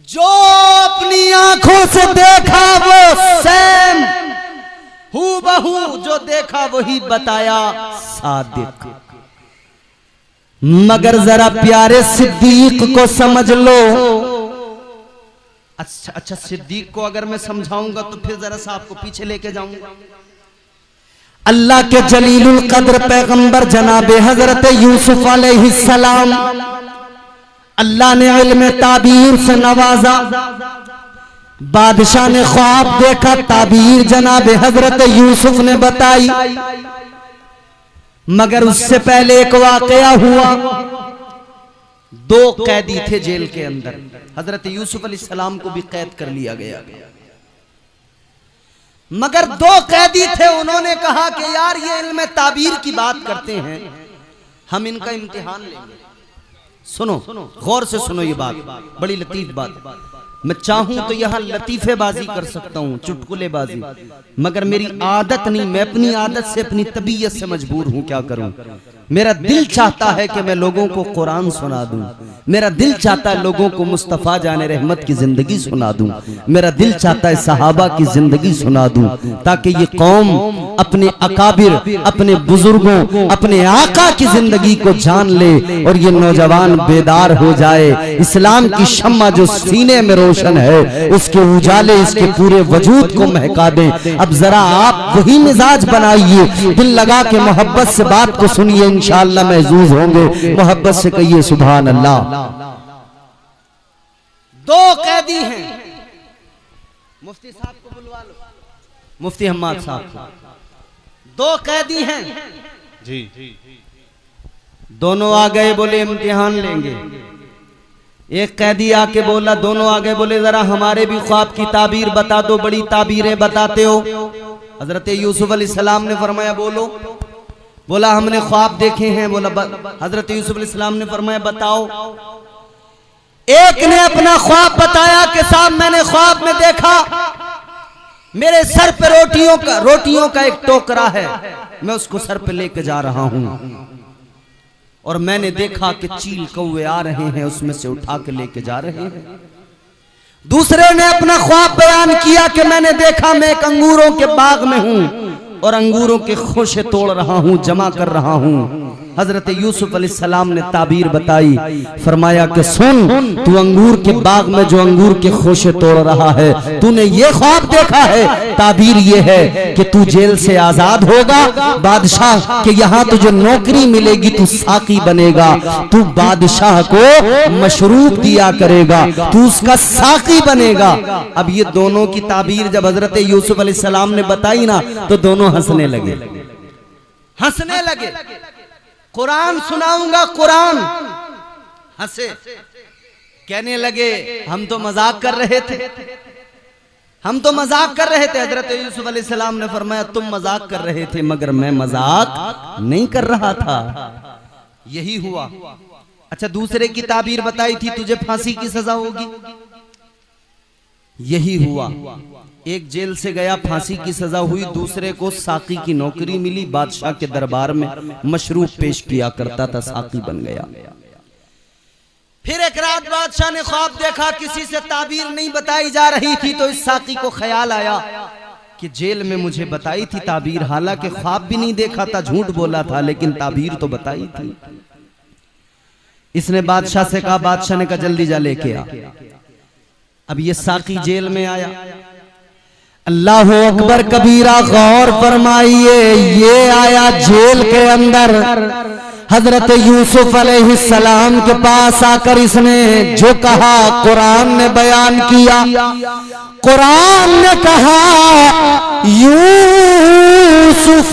जो अपनी आंखों से देखा वो सेम हूबहू, जो देखा वही बताया सादिक। मगर जरा प्यारे सिद्दीक को समझ लो। अच्छा, सिद्दीक को अगर मैं समझाऊंगा तो फिर जरा सा आपको पीछे लेके जाऊंगा। अल्लाह के जलीलुल कद्र पैगंबर जनाबे हजरत यूसुफ अलैहिस्सलाम, अल्लाह ने इल्म ताबीर से नवाजा। बादशाह ने ख्वाब देखा, ताबीर जनाब हजरत यूसुफ ने बताई। मगर उससे पहले एक वाकया हुआ। दो कैदी थे जेल के अंदर, हजरत यूसुफ अलैहिस्सलाम को भी कैद कर लिया गया। मगर दो कैदी थे, उन्होंने कहा कि यार ये इल्म ताबीर की बात करते हैं, हम इनका इम्तिहान लेंगे। सुनो, गौर से सुनो, ये बात बड़ी लतीफ बात। मैं चाहूं तो यहां लतीफेबाजी कर सकता हूं, चुटकुलेबाजी, मगर मेरी आदत नहीं, मैं अपनी आदत से, अपनी तबीयत से मजबूर हूं। क्या करूं? मेरा दिल चाहता है कि मैं लोगों को कुरान सुना दूं, मेरा दिल चाहता है लोगों को मुस्तफा जाने रहमत की जिंदगी सुना दूं, मेरा दिल चाहता है सहाबा की जिंदगी सुना दूं, ताकि ये कौम अपने अकाबिर, अपने बुजुर्गों, अपने आका की जिंदगी को जान ले और ये नौजवान बेदार हो जाए। इस्लाम की शम्मा जो सीने में रोशन है, उसके उजाले इसके पूरे वजूद को महका दें। अब जरा आप वही मिजाज बनाइए, दिल लगा के मोहब्बत से बात को सुनिए, इंशाअल्लाह महजूज होंगे। मोहब्बत से कहिए सुभान अल्लाह। दो कैदी हैं, मुफ्ती साहब को बुलवा लो, मुफ्ती हम्माद साहब को। दो कैदी हैं जी, दोनों आ गए, बोले इम्तिहान लेंगे। एक कैदी आके बोला, दोनों आ गए, बोले जरा हमारे भी ख्वाब की ताबीर बता दो, बड़ी ताबीरें बताते हो। हजरत यूसुफ अलैहिस्सलाम ने फरमाया बोलो। बोला हमने ख्वाब देखे हैं। बोला हजरत यूसुफ अलैहिस्सलाम ने फरमाया बताओ। एक ने अपना ख्वाब बताया कि साहब मैंने ख्वाब में देखा मेरे सर पे रोटियों का एक टोकरा है, मैं उसको सर पे लेके जा रहा हूं और मैंने देखा कि चील कौवे आ रहे हैं, उसमें से उठा के लेके जा रहे हैं। दूसरे ने अपना ख्वाब बयान किया कि मैंने देखा मैं एक अंगूरों के बाग में हूं और अंगूरों के खोशे तोड़ रहा हूं, जमा कर रहा हूं। हजरत यूसुफ अलैहिस्सलाम ने ताबीर बताई, फरमाया कि सुन, तू अंगूर के बाग में जो अंगूर के खोशे तोड़ रहा है, तूने ये ख्वाब देखा है। ताबीर ये है कि तू जेल से आजाद होगा, बादशाह के यहाँ तुझे नौकरी मिलेगी, तू साकी बनेगा, तू बादशाह को मशरूब दिया करेगा, तू उसका साकी बनेगा। अब ये दोनों की ताबीर जब हजरत यूसुफ अलैहिस्सलाम ने बताई ना, तो दोनों हंसने लगे। हंसने लगे। कुरान सुनाऊंगा, कुरान। हंसे, कहने लगे हम तो मजाक कर रहे थे, हम तो मजाक कर रहे थे। हजरत यूसुफ अलैहिस्सलाम ने फरमाया तुम मजाक कर रहे थे मगर मैं मजाक नहीं कर रहा था। यही हुआ। अच्छा, दूसरे की ताबीर बताई थी तुझे फांसी की सजा होगी, यही हुआ। एक जेल से गया, फांसी की सजा हुई, दूसरे को साकी की नौकरी मिली, बादशाह के दरबार में मशरूब पेश किया करता था, साकी बन गया। फिर एक रात बादशाह ने ख्वाब देखा, किसी से ताबीर नहीं बताई जा रही थी, तो इस साकी को ख्याल आया कि जेल में मुझे बताई थी ताबीर, हालांकि ख्वाब भी नहीं देखा था, झूठ बोला था, लेकिन ताबीर तो बताई थी। इसने बादशाह से कहा, बादशाह ने कहा जल्दी जा लेके आ। अब ये साकी जेल में आया। अल्लाह अकबर कबीरा, गौर फरमाइए, ये आया जेल के अंदर। हजरत यूसुफ अलैहिस्सलाम के पास आकर इसने जो कहा कुरान ने बयान किया। कुरान ने कहा, यूसुफ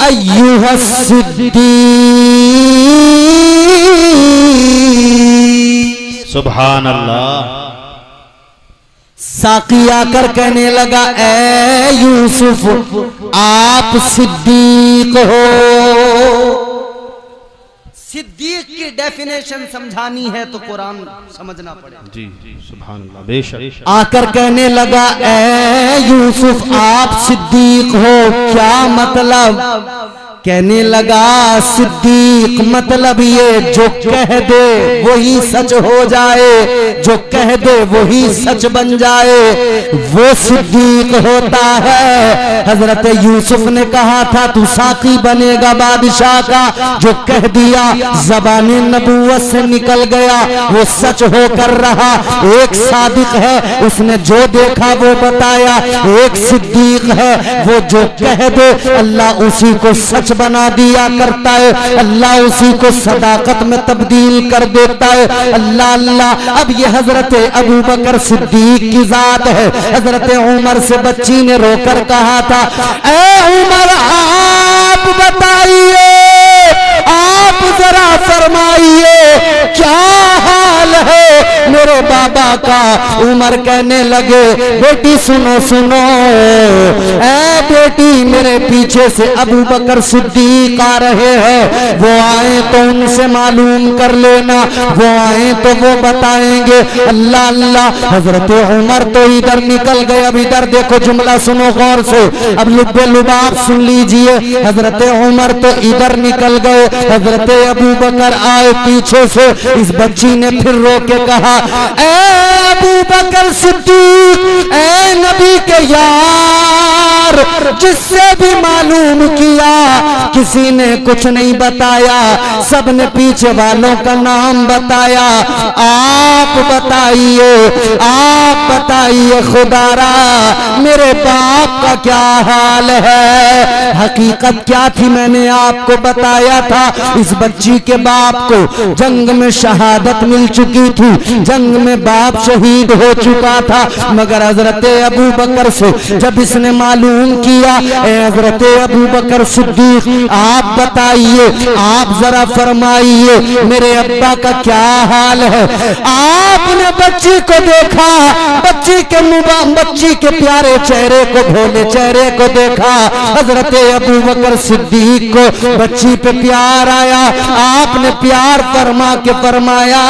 अय्युहा सिद्दीक। सुभान अल्लाह। साकी आकर कहने लगा, ए यूसुफ आप सिद्दीक हो। सिद्दीक की डेफिनेशन समझानी है तो कुरान समझना पड़ेगा। जी सुभान अल्लाह, बेशक। आकर कहने लगा, ए यूसुफ आप सिद्दीक हो, क्या मतलब? कहने लगा, सिद्दीक मतलब ये जो कह दे वही सच हो जाए, जो कह दे वही सच बन जाए, वो सिद्दीक होता है। हजरत यूसुफ ने कहा था तू साकी बनेगा बादशाह का, जो कह दिया ज़बाने नबूवत से निकल गया, वो सच होकर रहा। एक सादिक है, उसने जो देखा वो बताया। एक सिद्दीक है, वो जो कह दे अल्लाह उसी को सच बना दिया करता है, अल्लाह उसी को सदाकत में तब्दील कर देता है। अल्लाह अल्लाह। अब ये हजरत अबू बकर सिद्दीक की जात है। हजरत उमर से बच्ची ने रोकर कहा था, ए उमर आप बताइए, आप जरा फरमाइए क्या हाल है मेरे बाबा का। उमर कहने लगे, बेटी सुनो सुनो, ए बेटी मेरे पीछे से अबू बकर सिद्दीक आ रहे हैं, वो आए तो उनसे मालूम कर लेना, वो आए तो वो बताएंगे। अल्लाह अल्लाह। हजरत उमर तो इधर निकल गए। अब इधर देखो, जुमला सुनो गौर से, अब लुब्बे लुबाब सुन लीजिए। हजरत उमर तो इधर निकल गए, हजरत अबू बकर आए पीछे से। इस बच्ची ने फिर रो के कहा, ए अबू बकर सिद्दीक, ए नबी के यार, जिससे भी मालूम किया किसी ने कुछ नहीं बताया, सबने पीछे वालों का नाम बताया। आप बताइए, आप बताइए खुदारा मेरे बाप का क्या हाल है। हकीकत क्या थी मैंने आपको बताया था। इस बच्ची के बाप को जंग में शहादत मिल चुकी थी, जंग में बाप शहीद हो चुका था, मगर हजरत अबू बकर से जब इसने मालूम किया, हजरत अबू बकर सिद्दीक आप बताइए, आप जरा फरमाइए मेरे अब्बा का क्या हाल है। आपने बच्ची को देखा, बच्ची के प्यारे चेहरे को, भोले चेहरे को देखा। हजरत अबू बकर सिद्दीक को बच्ची पे प्यार आया। आपने प्यार फरमा के फरमाया,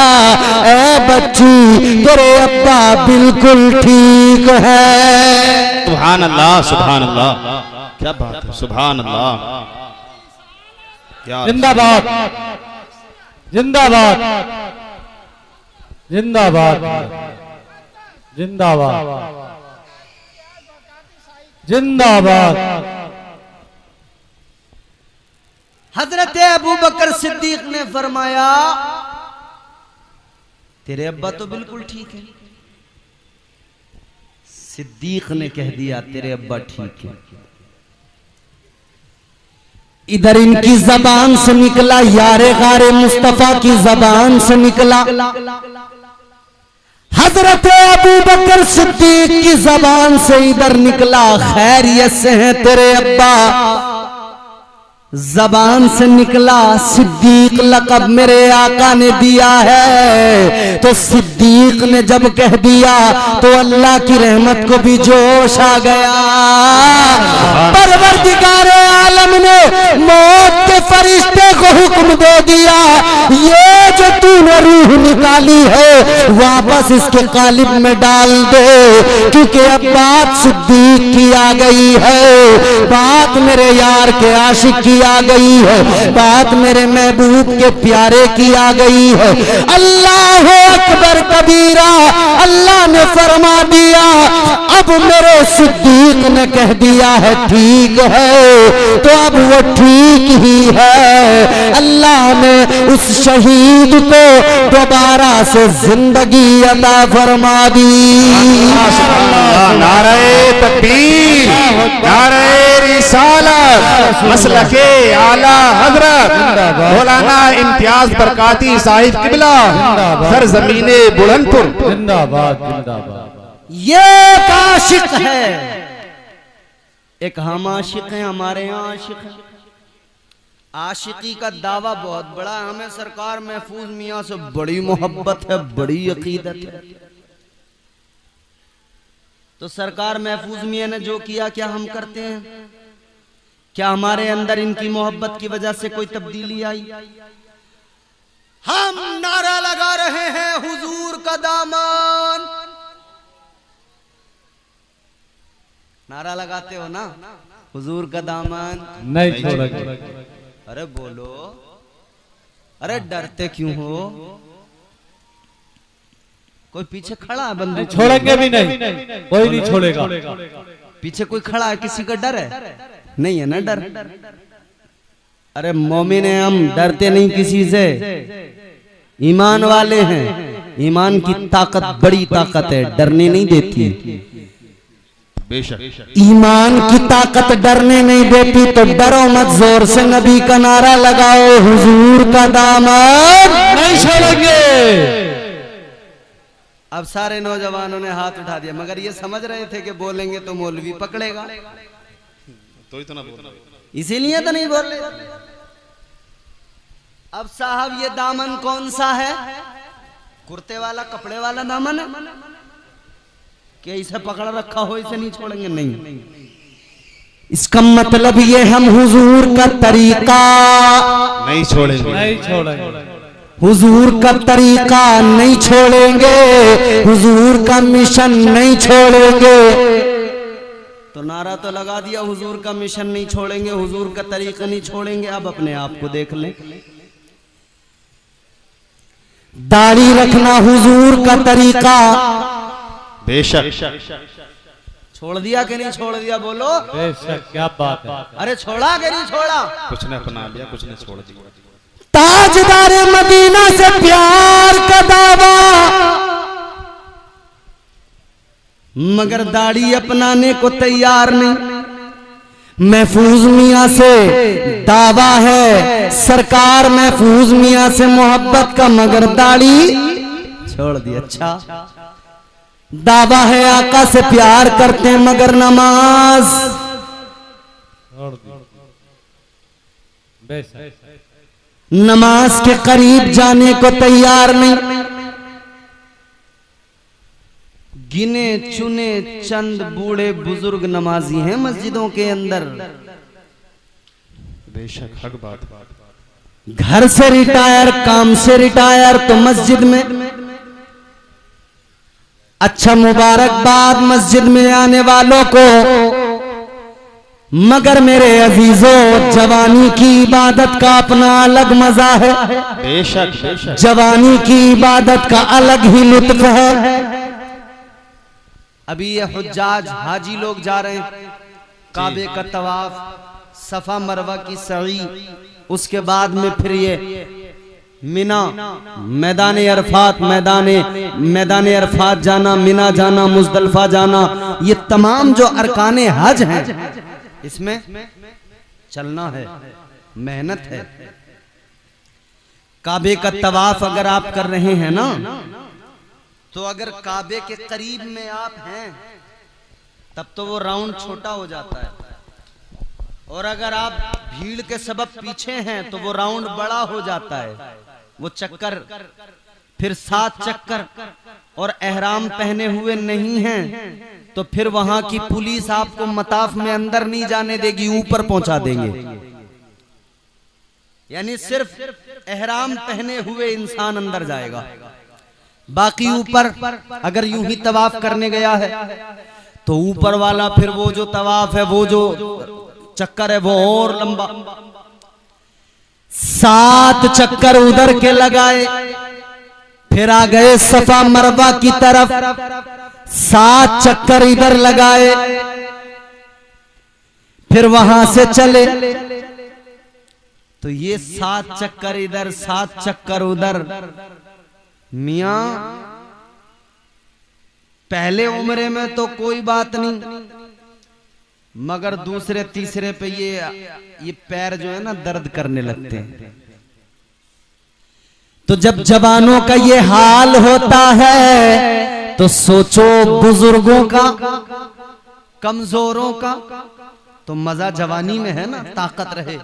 ए बच्ची तेरे अब्बा बिल्कुल ठीक है। सुभान अल्लाह, सुभान अल्लाह, क्या बात है, सुभान अल्लाह। जिंदाबाद जिंदाबाद जिंदाबाद जिंदाबाद जिंदाबाद। हजरत अबू बकर सिद्दीक ने फरमाया, तेरे अब्बा तो बिल्कुल ठीक है। सिद्दीक ने कह दिया तेरे अब्बा ठीक है। इधर इनकी जबान से निकला, यारे गारे मुस्तफा की जबान से निकला। हजरत अबू बकर सिद्दीक की जबान से इधर निकला, खैरियत से है तेरे अब्बा। जबान से निकला सिद्दीक लक़ब मेरे आका ने दिया है। तो सिद्दीक ने जब कह दिया तो अल्लाह की रहमत को भी जोश आ गया। परवरदिगारे आलम ने मौत के फरिश्ते को हुक्म दे दिया, ये जो तूने रूह निकाली है वापस इसके कालिब में डाल दे, क्योंकि अब बात सिद्दीक की आ गई है, बात मेरे यार के आशिक की आ गई है, बात मेरे महबूब के प्यारे की आ गई है। अल्लाह अकबर कबीरा, अल्लाह ने फरमा दिया, अब मेरे सिद्दीक ने कह दिया है ठीक है, तो अब वो ठीक ही है। अल्लाह ने उस शहीद को दोबारा से जिंदगी अता फरमा दी। नारे तकबीर, नारे रिसालत, मसलके आला हजरत मौलाना इम्तियाज बरकाती साहिब किबला सरजमीने बुलंदपुर जिंदाबाद जिंदाबाद। ये एक आशिक है, एक हम आशिक हैं, हमारे यहाँ आशिक है। आशिकी का दावा बहुत बड़ा है, हमें सरकार महफूज मियाँ से बड़ी मोहब्बत है, बड़ी अकीदत है। तो सरकार महफूज मियाँ ने जो किया क्या हम करते हैं? क्या हमारे अंदर इनकी मोहब्बत की वजह से कोई तब्दीली आई? हम नारा लगा रहे हैं हुजूर का दामन। नारा लगाते हो ना, हुजूर का दामन नहीं छोड़ेंगे। अरे बोलो, अरे डरते क्यों हो? कोई पीछे खड़ा है बंदूक? छोड़ेंगे भी नहीं, कोई नहीं छोड़ेगा। पीछे कोई खड़ा है, किसी का डर है? नहीं है ना डर। अरे मोमिन है हम, डरते नहीं किसी से, ईमान वाले हैं। ईमान की ताकत बड़ी ताकत है, डरने नहीं देती। बेशक ईमान की ताकत डरने नहीं देती, तो डरो मत, जोर से नबी का नारा लगाओ, हुजूर का दामन नहीं छोड़ेंगे। अब सारे नौजवानों ने हाथ उठा दिया, मगर ये समझ रहे थे कि बोलेंगे तो मौलवी पकड़ेगा, तो इतना बोल, इसीलिए तो नहीं बोले। अब साहब ये दामन कौन सा है? कुर्ते वाला, कपड़े वाला दामन है कि इसे पकड़ रखा हो इसे नहीं छोड़ेंगे? नहीं, इसका मतलब ये हम हुजूर का तरीका नहीं छोड़ेंगे, नहीं छोड़ेंगे, हुजूर का तरीका नहीं छोड़ेंगे, हुजूर का मिशन नहीं छोड़ेंगे। तो नारा तो लगा दिया, हुजूर का मिशन नहीं छोड़ेंगे, हुजूर का तरीका नहीं छोड़ेंगे। अब अपने आप को देख लें, दाढ़ी रखना हुजूर का तरीका, बेशक छोड़ दिया कि नहीं छोड़ दिया? बोलो बेशक, क्या बात है। अरे छोड़ा कि नहीं छोड़ा? कुछ ने अपना लिया, कुछ ने छोड़ दिया। ताजदारे मदीना से प्यार का दावा, मगर दाढ़ी अपनाने को तैयार नहीं। महफूज मियाँ से दावा है, सरकार महफूज मियाँ से मोहब्बत का, मगर दाढ़ी छोड़ दी। अच्छा, दावा है आका से प्यार करते हैं, मगर नमाज छोड़ दी। बेशक नमाज के करीब जाने को तैयार नहीं। गिने चुने चंद बूढ़े बुजुर्ग नमाजी हैं मस्जिदों के अंदर। बेशक हक बात। घर से रिटायर, काम से रिटायर, तो मस्जिद में। अच्छा, मुबारकबाद मस्जिद में आने वालों को, मगर मेरे अजीजों, जवानी की इबादत का अपना अलग मजा है। बेशक बेशक जवानी की इबादत का अलग ही लुत्फ है। अभी ये हुज्जाज हाजी लोग जा रहे हैं, काबे का तवाफ, सफा मरवा की सई, उसके बाद में फिर ये मिना, मैदान अरफात, मैदान अरफात जाना, मिना जाना, मुजदलफा जाना, ये तमाम जो अरकाने हज हैं, इसमें चलना है, मेहनत है। काबे का तवाफ अगर आप कर रहे हैं ना, तो अगर काबे के करीब में आप हैं तब तो वो राउंड छोटा हो जाता है। और अगर आप भीड़ के सबब पीछे हैं तो वो राउंड बड़ा हो जाता है, वो चक्कर फिर 7 चक्कर, और एहराम पहने हुए नहीं हैं तो फिर वहां की पुलिस आपको मताफ में अंदर नहीं जाने देगी, ऊपर पहुंचा देंगे। यानी सिर्फ एहराम पहने हुए इंसान अंदर जाएगा, बाकी ऊपर अगर यूं ही तवाफ करने गया है तो ऊपर वाला फिर वो जो तवाफ है, वो जो चक्कर है, वो और लंबा। 7 चक्कर उधर के लगाए, फिर आ गए सफा मरवा की तरफ, 7 चक्कर इधर लगाए, फिर वहां से चले, तो ये 7 चक्कर इधर 7 चक्कर उधर। मियां पहले उम्रे में तो कोई बात नहीं, मगर दूसरे तीसरे पे ये पैर जो है ना दर्द करने लगते हैं। तो जब जवानों का ये हाल होता है तो सोचो बुजुर्गों का, कमजोरों का। तो मजा जवानी में है ना, ताकत रहे।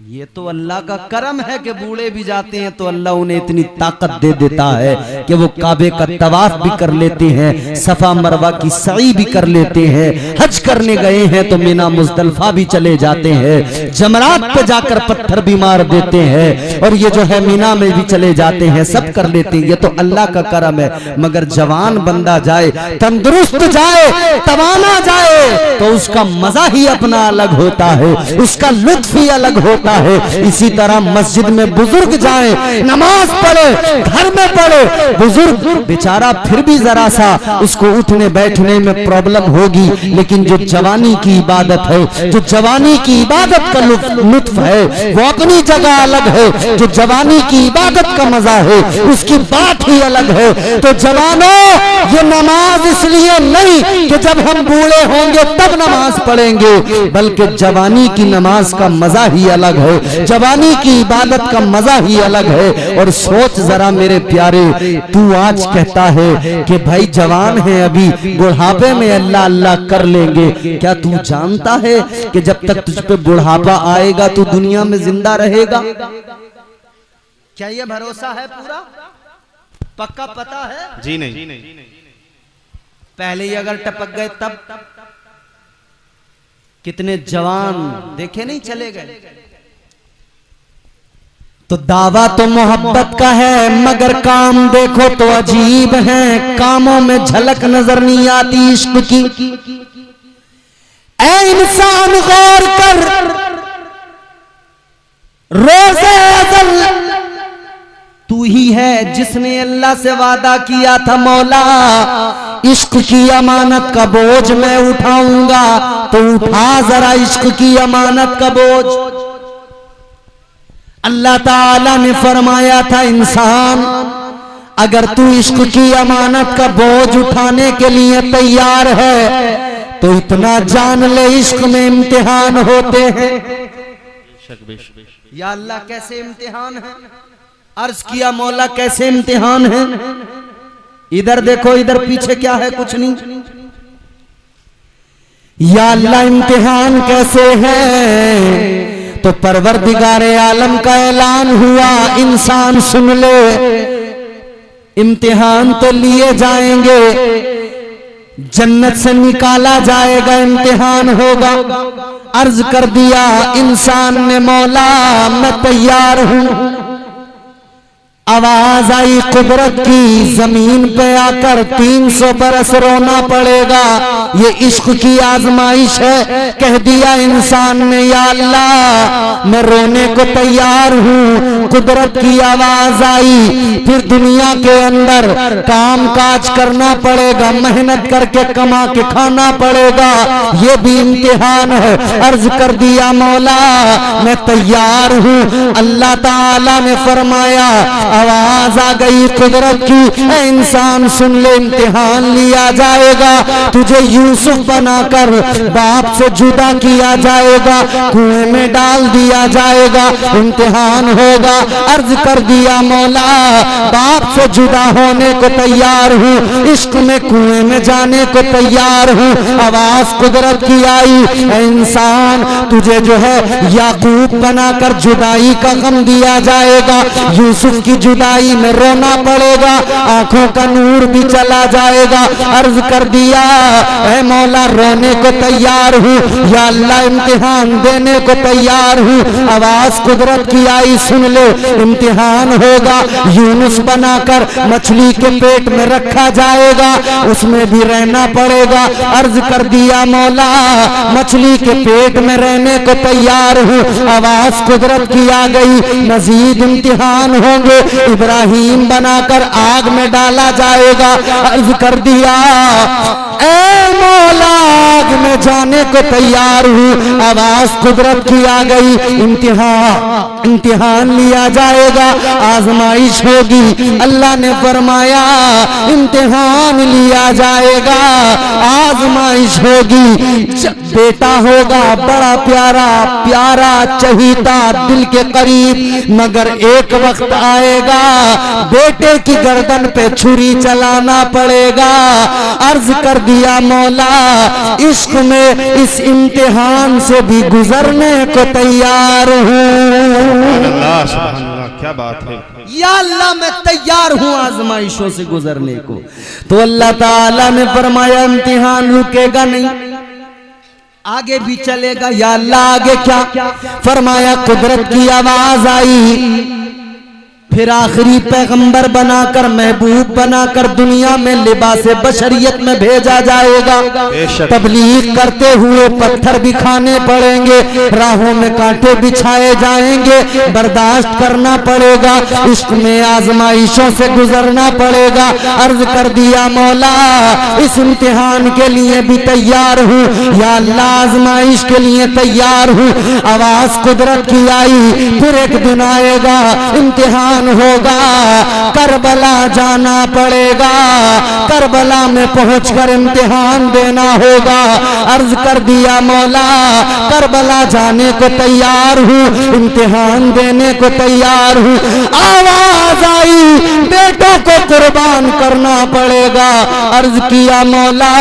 ये तो अल्लाह का करम है कि बूढ़े भी जाते हैं तो अल्लाह उन्हें इतनी ताकत दे देता है कि वो काबे का तवाफ भी कर लेते हैं, सफा मरवा की सई भी कर लेते हैं, हज करने गए हैं तो मीना मुजदलफा भी चले जाते हैं, जमरात पे जाकर पत्थर भी मार देते हैं, और ये जो है मीना में भी चले जाते हैं, सब कर लेते हैं। ये तो अल्लाह का करम है। मगर जवान बंदा जाए, तंदुरुस्त जाए, तवाना जाए तो उसका मजा ही अपना अलग होता है, उसका लुत्फ ही अलग होता है। इसी तरह मस्जिद में बुजुर्ग जाए, नमाज पढ़े, घर में पढ़े, बुजुर्ग बेचारा फिर भी जरा सा उसको उठने बैठने में प्रॉब्लम होगी, लेकिन जो जवानी की इबादत है, जो जवानी की इबादत का लुत्फ है, वो अपनी जगह अलग है। जो जवानी की इबादत का मजा है उसकी बात ही अलग है। तो जवानों, ये नमाज इसलिए नहीं कि जब हम बूढ़े होंगे तब नमाज पढ़ेंगे, बल्कि जवानी की नमाज का मजा ही अलग है, जवानी की इबादत का मजा ही अलग है। और सोच जरा मेरे प्यारे, तू आज कहता है कि भाई जवान है, अभी बुढ़ापे में अल्लाह अल्लाह कर लेंगे। क्या तू जानता है कि जब तक तुझ पे बुढ़ापा आएगा तू दुनिया में जिंदा रहेगा? क्या ये भरोसा है पूरा पक्का पता है? जी नहीं। पहले ही अगर टपक गए तब कितने जवान देखे नहीं चले गए। तो दावा तो मोहब्बत का है, मगर काम देखो तो अजीब है, कामों में झलक नजर नहीं आती इश्क की। ऐ इंसान गौर कर, रोज़े अज़ल तू ही है जिसने अल्लाह से वादा किया था, मौला इश्क की अमानत का बोझ मैं उठाऊंगा, तो उठा जरा इश्क की अमानत का बोझ। अल्लाह ताला ने फरमाया था, इंसान अगर तू इश्क की अमानत का बोझ उठाने के लिए तैयार है तो इतना जान ले, इश्क में इम्तिहान होते हैं। या अल्लाह कैसे इम्तिहान है? अर्ज किया मौला कैसे इम्तिहान है? इधर देखो, इधर पीछे क्या है? कुछ नहीं। या अल्लाह इम्तिहान कैसे है? तो परवरदिगारे आलम का ऐलान हुआ, इंसान सुन ले, इम्तिहान तो लिए जाएंगे, जन्नत से निकाला जाएगा, इम्तिहान होगा। अर्ज कर दिया इंसान ने, मौला मैं तैयार हूं। आवाज आई कुदरत की, जमीन पे आकर 300 बरस रोना पड़ेगा, ये इश्क की आजमाइश है। कह दिया इंसान ने, या अल्लाह मैं रोने को तैयार हूँ। कुदरत की आवाज आई, फिर दुनिया के अंदर काम काज करना पड़ेगा, मेहनत करके कमा के खाना पड़ेगा, ये भी इम्तिहान है। अर्ज कर दिया मौला मैं तैयार हूँ। अल्लाह ताला ने फरमाया, आवाज आ गई कुदरत की, ऐ इंसान सुन ले, इम्तिहान लिया जाएगा, तुझे यूसुफ बनाकर बाप से जुदा किया जाएगा, कुएं में डाल दिया जाएगा, इम्तिहान होगा। अर्ज कर दिया मौला बाप से जुदा होने को तैयार हूँ, इश्क में कुएं में जाने को तैयार हूँ। आवाज कुदरत की आई, ऐ इंसान तुझे जो है याकूब बनाकर जुदाई का गम दिया जाएगा, यूसुफ की जुदाई में रोना पड़ेगा, आंखों का नूर भी चला जाएगा। अर्ज कर दिया ऐ मौला रोने को तैयार हूँ, या अल्लाह इम्तिहान देने को तैयार हूँ। आवाज कुदरत की आई, सुन ले इम्तिहान होगा, यूनुस बनाकर मछली के पेट में रखा जाएगा, उसमें भी रहना पड़ेगा। अर्ज कर दिया मौला मछली के पेट में रहने को तैयार हूँ। आवाज कुदरत की आ गई, मजीद इम्तिहान होंगे, इब्राहिम बनाकर आग में डाला जाएगा। अर्ज कर दिया ऐ मौला आग में जाने को तैयार हूँ। आवाज कुदरत की आ गई, इम्तिहान लिया जाएगा, आजमाइश होगी। अल्लाह ने फरमाया इम्तिहान लिया जाएगा, आजमाइश होगी। बेटा होगा बड़ा प्यारा प्यारा चहीता दिल के करीब, मगर एक वक्त आएगा बेटे की गर्दन पे छुरी चलाना पड़ेगा। अर्ज कर दिया मौला इश्क में इस इम्तिहान से भी गुजरने को तैयार हूँ। अल्लाह सुभान अल्लाह, क्या बात है। या अल्लाह मैं तैयार हूँ आजमाइशों से गुजरने को। तो अल्लाह ताला ने फरमाया इम्तिहान रुकेगा नहीं, आगे भी चलेगा। या अल्लाह आगे क्या? फरमाया कुदरत की आवाज आई, फिर आखिरी पैगंबर बनाकर महबूब बनाकर दुनिया में लिबास बशरियत में भेजा जाएगा। तबलीग करते हुए पत्थर भी खाने पड़ेंगे, राहों में कांटे बिछाए जाएंगे, बर्दाश्त करना पड़ेगा, इश्क में आजमाइशों से गुजरना पड़ेगा। अर्ज कर दिया मौला इस इम्तिहान के लिए भी तैयार हूँ, या अल्लाह आजमाइश के लिए तैयार हूँ। आवाज कुदरत की आई, फिर एक दिन आएगा इम्तिहान होगा, करबला जाना पड़ेगा, करबला में पहुंचकर इम्तिहान देना होगा। अर्ज कर दिया मौला करबला जाने को तैयार हूँ, इम्तिहान देने को तैयार हूँ। आवाज आई बेटों को कुर्बान करना पड़ेगा। अर्ज किया मौला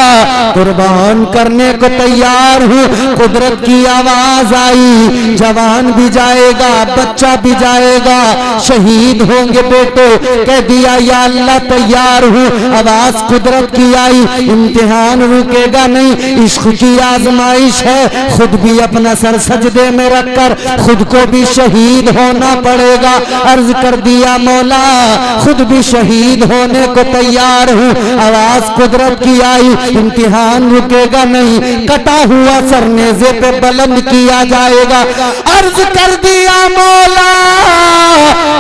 कुर्बान करने को तैयार हूँ। कुदरत की आवाज आई, जवान भी जाएगा बच्चा भी जाएगा, शहीद होंगे बेटो। कह दिया या अल्लाह तैयार हूँ। आवाज कुदरत की आई, इम्तिहान रुकेगा नहीं, इश्क की आजमाइश है, खुद भी अपना सर सजदे में रखकर खुद को भी शहीद होना पड़ेगा। अर्ज कर दिया मौला खुद भी शहीद होने को तैयार हूँ। आवाज कुदरत की आई, इम्तिहान रुकेगा नहीं, कटा हुआ सर नेज़े पे बुलंद किया जाएगा। अर्ज कर दिया मौला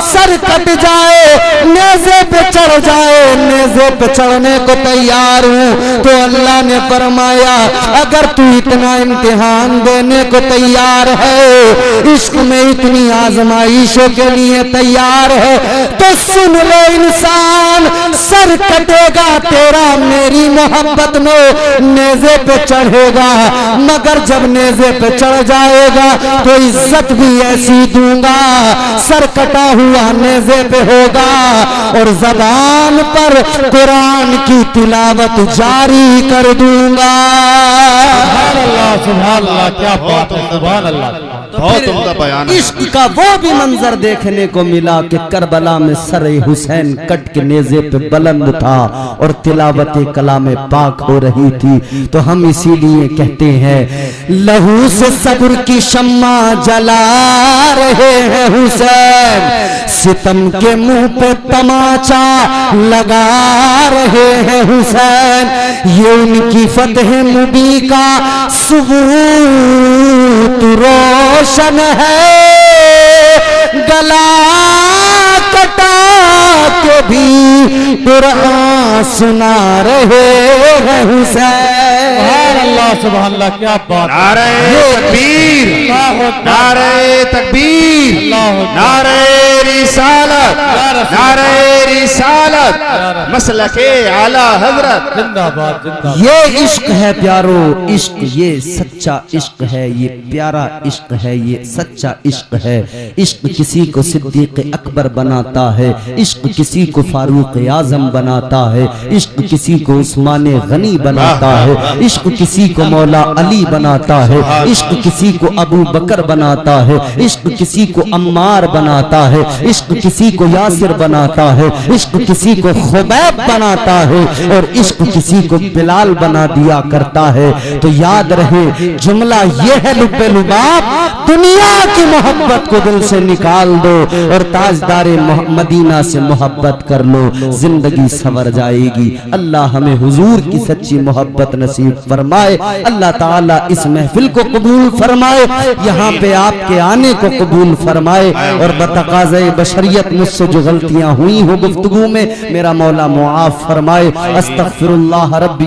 सर कट जाए नेज़े पे चढ़ जाए, नेज़े पे चढ़ने को तैयार हूँ। तो अल्लाह ने फरमाया अगर तू इतना इम्तिहान देने को तैयार है, इश्क में इतनी आजमाइशों के लिए तैयार है, तो सुन ले इंसान सर कटेगा तेरा मेरी मोहब्बत में नेज़े पे चढ़ेगा, मगर जब नेज़े पे चढ़ जाएगा तो इज्जत भी ऐसी दूंगा, सर कटा हुआ नेज़े पे होगा और ज़बान पर कुरान की तिलावत जारी कर दूंगा। सुभान अल्लाह, क्या बात है, सुभान अल्लाह। बहुत उम्दा बयान है। इश्क का वो भी मंजर देखने को मिला कि करबला में सर हुसैन कट के नेज़े पे बुलंद था और तिलावत कलाम पाक हो रही थी। तो हम इसीलिए कहते हैं लहू से सब्र की शम्मा जला रहे हैं हुसैन, सितम के मुंह पे तमाचा लगा रहे हैं हुसैन, ये उनकी फतह मुबी का सबूत रोशन है, गला कटा के भी कुरान सुना रहे हैं हुसैन। अल्लाह सुभान अल्लाह, क्या बात है। नारे तकबीर, नारे तकबीर, नारे रिसालत, नारे रिसालत, मसलके आला हजरत। जिंदाबाद जिंदाबाद। ये इश्क है प्यारो, इश्क ये सच्चा इश्क है, ये प्यारा इश्क है, ये सच्चा इश्क है। इश्क किसी को सिद्दीक अकबर बनाता है, इश्क किसी को फारूक आजम बनाता है, इश्क किसी को उस्मान गनी बनाता है, इश्क किसी को मौला अली बनाता है, इश्क किसी को अबू बकर बनाता है, इश्क किसी को अम्मार बनाता है, इश्क किसी को यासिर बनाता है, इश्क किसी को खुबैब बनाता है, और इश्क किसी को बिलाल बना दिया करता है। तो याद रहे जुमला ये है लुब्बे लुबाब, दुनिया की मोहब्बत को दिल से निकाल दो और ताजदारे मदीना से मोहब्बत कर लो, जिंदगी संवर जाएगी। अल्लाह हमें हुजूर की सच्ची मोहब्बत नसीब फरमाए। अल्लाह ताला इस महफिल को कबूल फरमाए, यहाँ पे आपके आने को कबूल फरमाए, और बतकाज़े बशरियत मुझसे जो गलतियां हुई हो गुफ्तगू में, मेरा मौला मुआफ फरमाए। अस्तगफिरुल्लाह रब्बी